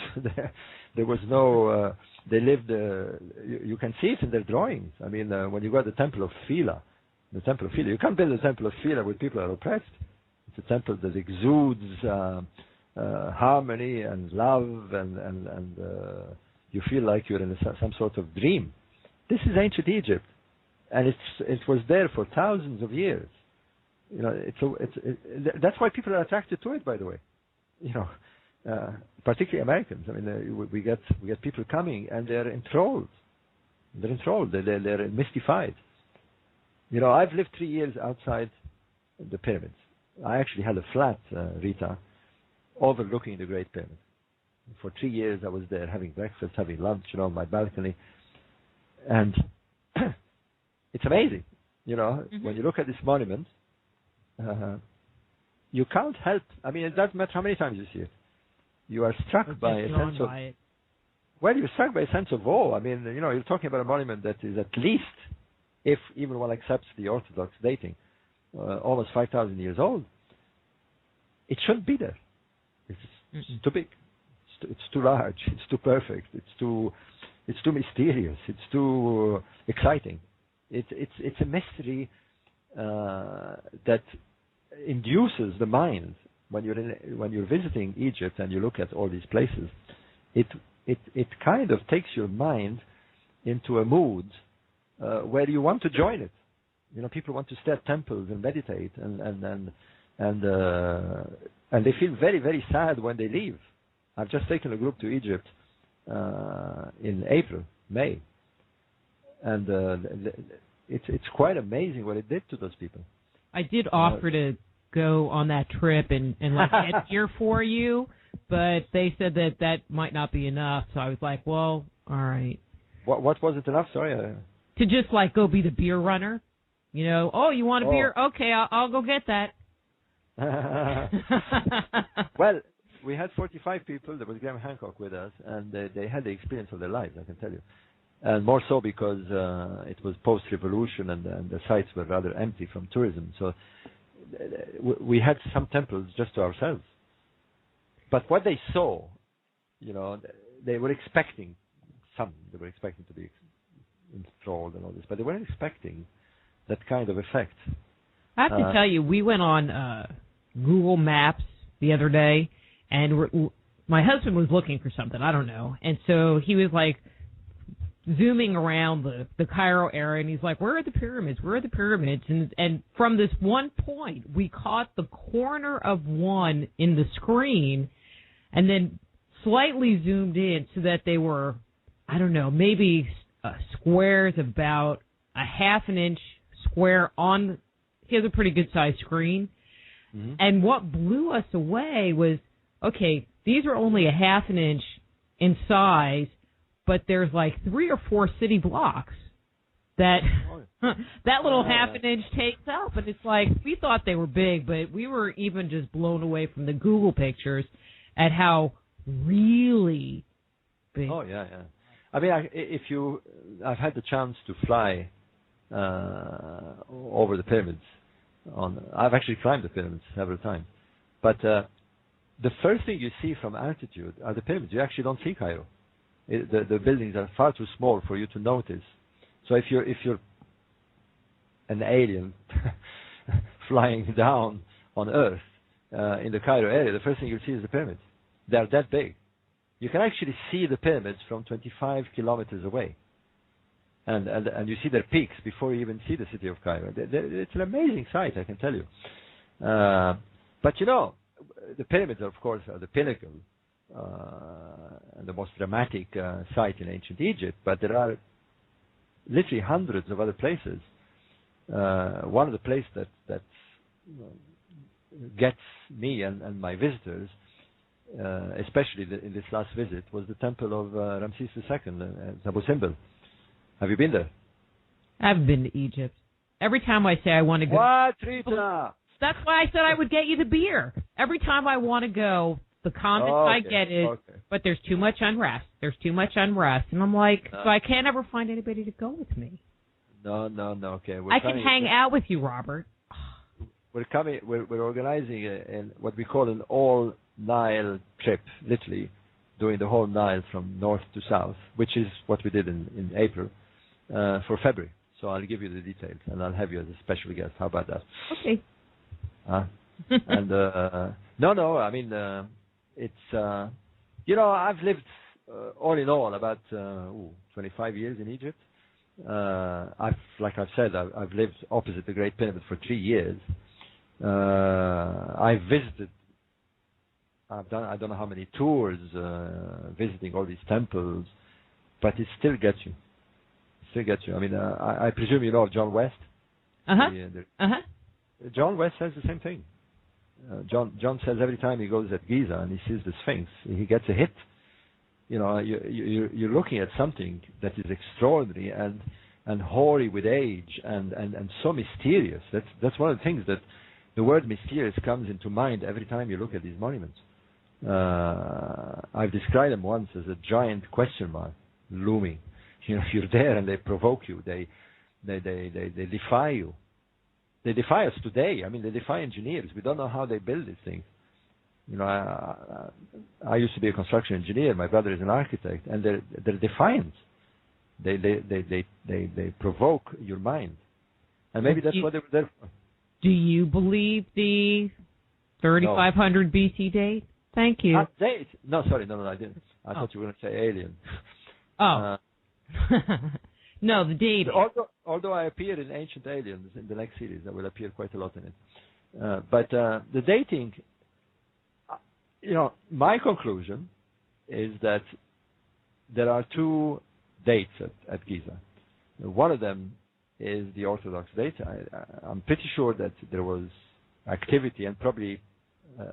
There was no. They lived. You can see it in their drawings. I mean, when you go to the Temple of Philae, you can't build a Temple of Philae where people are oppressed. It's a temple that exudes harmony and love, and you feel like you're in some sort of dream. This is ancient Egypt, and it was there for thousands of years. That's why people are attracted to it. By the way, particularly Americans. I mean, we get people coming, and they're enthralled. They're mystified. I've lived 3 years outside the pyramids. I actually had a flat, Rita, overlooking the Great Pyramid. For 3 years, I was there having breakfast, having lunch, on my balcony, and it's amazing. When you look at this monument, you can't help. I mean, it doesn't matter how many times you see it. You are struck by a sense of. Well, you're struck by a sense of awe. I mean, you're talking about a monument that is at least, if even one accepts the Orthodox dating, almost 5,000 years old. It shouldn't be there. It's too big. It's too large. It's too perfect. It's too mysterious. It's too exciting. It's a mystery that induces the mind when you're visiting Egypt and you look at all these places. It kind of takes your mind into a mood where you want to join it. People want to stay at temples and meditate, and they feel very, very sad when they leave. I've just taken a group to Egypt in May, and it's quite amazing what it did to those people. I did offer to go on that trip and like get gear for you, but they said that might not be enough. So I was like, well, all right. What wasn't enough? Sorry. To just like go be the beer runner. Oh, you want a beer? Okay, I'll go get that. Well, we had 45 people. There was Graham Hancock with us, and they had the experience of their lives, I can tell you. And more so because it was post-revolution and the sites were rather empty from tourism. So we had some temples just to ourselves. But what they saw, they were expecting they were expecting to be enthralled and all this, but they weren't expecting that kind of effect. I have to tell you, we went on Google Maps the other day, and my husband was looking for something, I don't know, and so he was like zooming around the Cairo area, and he's like, where are the pyramids? Where are the pyramids? And from this one point, we caught the corner of one in the screen, and then slightly zoomed in so that they were, I don't know, maybe squares about a half an inch square on. He has a pretty good sized screen. Mm-hmm. And what blew us away was, okay, these are only a half an inch in size, but there's like 3 or 4 city blocks that that little half an inch takes up. And it's like, we thought they were big, but we were even just blown away from the Google pictures at how really big. Oh, yeah. I mean, I've had the chance to fly over the pyramids. I've actually climbed the pyramids several times. But the first thing you see from altitude are the pyramids. You actually don't see Cairo. The buildings are far too small for you to notice. So if you're an alien flying down on Earth in the Cairo area, the first thing you'll see is the pyramids. They're that big. You can actually see the pyramids from 25 kilometers away. And you see their peaks before you even see the city of Cairo. It's an amazing sight, I can tell you. But the pyramids, of course, are the pinnacle and the most dramatic site in ancient Egypt. But there are literally hundreds of other places. One of the places that gets me and my visitors, especially in this last visit, was the temple of Ramses II, Abu Simbel. Have you been there? I haven't been to Egypt. Every time I say I want to go... What, Rita? That's why I said I would get you the beer. Every time I want to go, the comment I get is, but there's too much unrest. There's too much unrest. And I'm like, so I can't ever find anybody to go with me. No, okay. I can hang out with you, Robert. We're organizing what we call an all-Nile trip, literally, doing the whole Nile from north to south, which is what we did in April. For February. So I'll give you the details, and I'll have you as a special guest. How about that? Okay. And no, I mean, it's, I've lived, all in all, about 25 years in Egypt. Like I've said, I've lived opposite the Great Pyramid for 3 years. I've visited, I don't know how many tours, visiting all these temples, but it still gets you. I mean, I presume you know of John West. John West says the same thing. John says every time he goes at Giza and he sees the Sphinx, he gets a hit. You're looking at something that is extraordinary and hoary with age and so mysterious. That's one of the things that the word mysterious comes into mind every time you look at these monuments. I've described them once as a giant question mark looming. You're there and they provoke you. They defy you. They defy us today. I mean, they defy engineers. We don't know how they build these things. I used to be a construction engineer. My brother is an architect, and they're defiant. They provoke your mind. And maybe that's what they were there for. Do you believe the 3500 BC date? Thank you. Date? No, sorry, no, I didn't. I thought you were going to say alien. Oh. No, the date. Although I appear in Ancient Aliens in the next series, I will appear quite a lot in it. But the dating, my conclusion is that there are two dates at Giza. One of them is the Orthodox date. I'm pretty sure that there was activity, and probably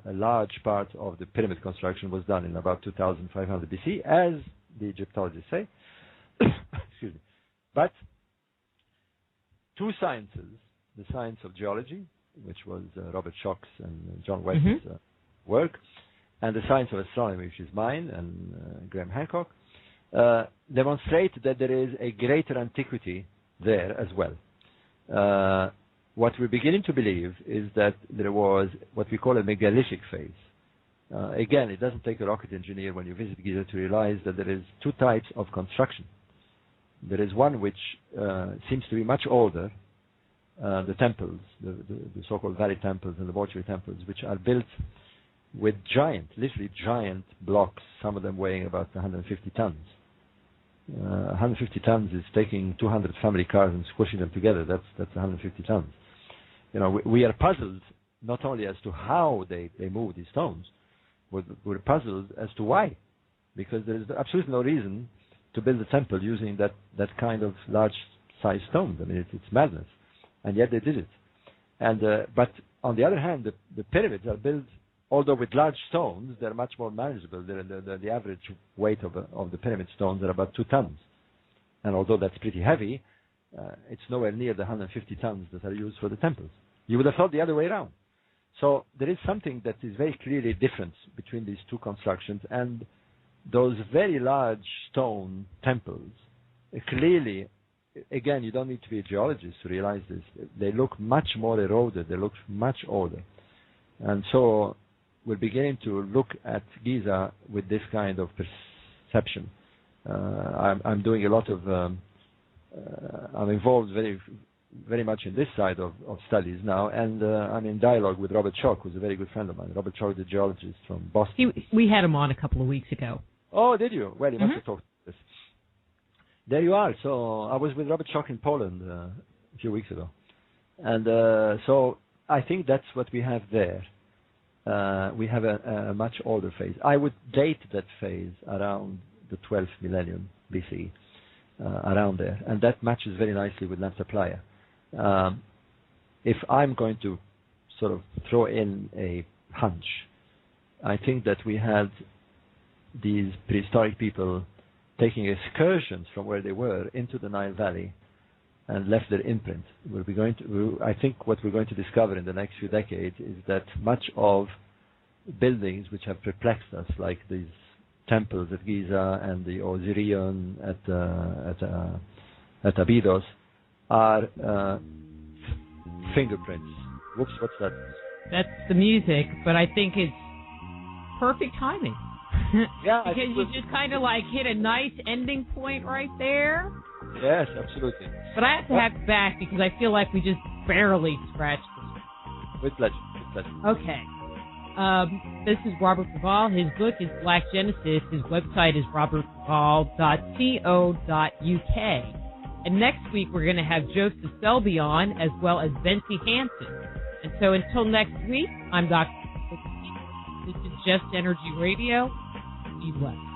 a large part of the pyramid construction was done in about 2500 BC, as the Egyptologists say. Excuse me. But two sciences, the science of geology, which was Robert Schoch's and John West's work, and the science of astronomy, which is mine and Graham Hancock, demonstrate that there is a greater antiquity there as well. What we're beginning to believe is that there was what we call a megalithic phase. Again, it doesn't take a rocket engineer when you visit Giza to realize that there is two types of construction. There is one which seems to be much older, the temples, the so-called valley temples and the mortuary temples, which are built with literally giant blocks, some of them weighing about 150 tons. 150 tons is taking 200 family cars and squishing them together. That's 150 tons. We are puzzled not only as to how they move these stones, we're puzzled as to why, because there is absolutely no reason to build a temple using that kind of large-sized stones. I mean, it's madness, and yet they did it. And but on the other hand, the pyramids are built, although with large stones, they're much more manageable. The average weight of the pyramid stones are about 2 tons, and although that's pretty heavy, it's nowhere near the 150 tons that are used for the temples. You would have thought the other way around. So there is something that is very clearly different between these two constructions, and those very large stone temples, clearly, again, you don't need to be a geologist to realize this. They look much more eroded. They look much older. And so we're beginning to look at Giza with this kind of perception. I'm doing a lot of, I'm involved very much in this side of studies now, and I'm in dialogue with Robert Schoch, who's a very good friend of mine. Robert Schoch, the geologist from Boston. We had him on a couple of weeks ago. Oh, did you? Well, you must have talked to this. There you are. So I was with Robert Schoch in Poland a few weeks ago. And so I think that's what we have there. We have a much older phase. I would date that phase around the 12th millennium BC, around there. And that matches very nicely with Nasa Playa. If I'm going to sort of throw in a hunch, I think that we had these prehistoric people taking excursions from where they were into the Nile Valley and left their imprint. I think what we're going to discover in the next few decades is that much of buildings which have perplexed us, like these temples at Giza and the Osirion at Abydos, are fingerprints. Whoops, what's that? That's the music, but I think it's perfect timing. Yeah, because you just kind of like hit a nice ending point right there. Yes, absolutely. But I have to have it back because I feel like we just barely scratched this. With pleasure. Okay. This is Robert Duvall. His book is Black Genesis. His website is robertduvall.co.uk. And next week we're going to have Joseph Selby on, as well as Betsy Hansen. And so until next week, I'm Dr. This is Just Energy Radio. Be blessed.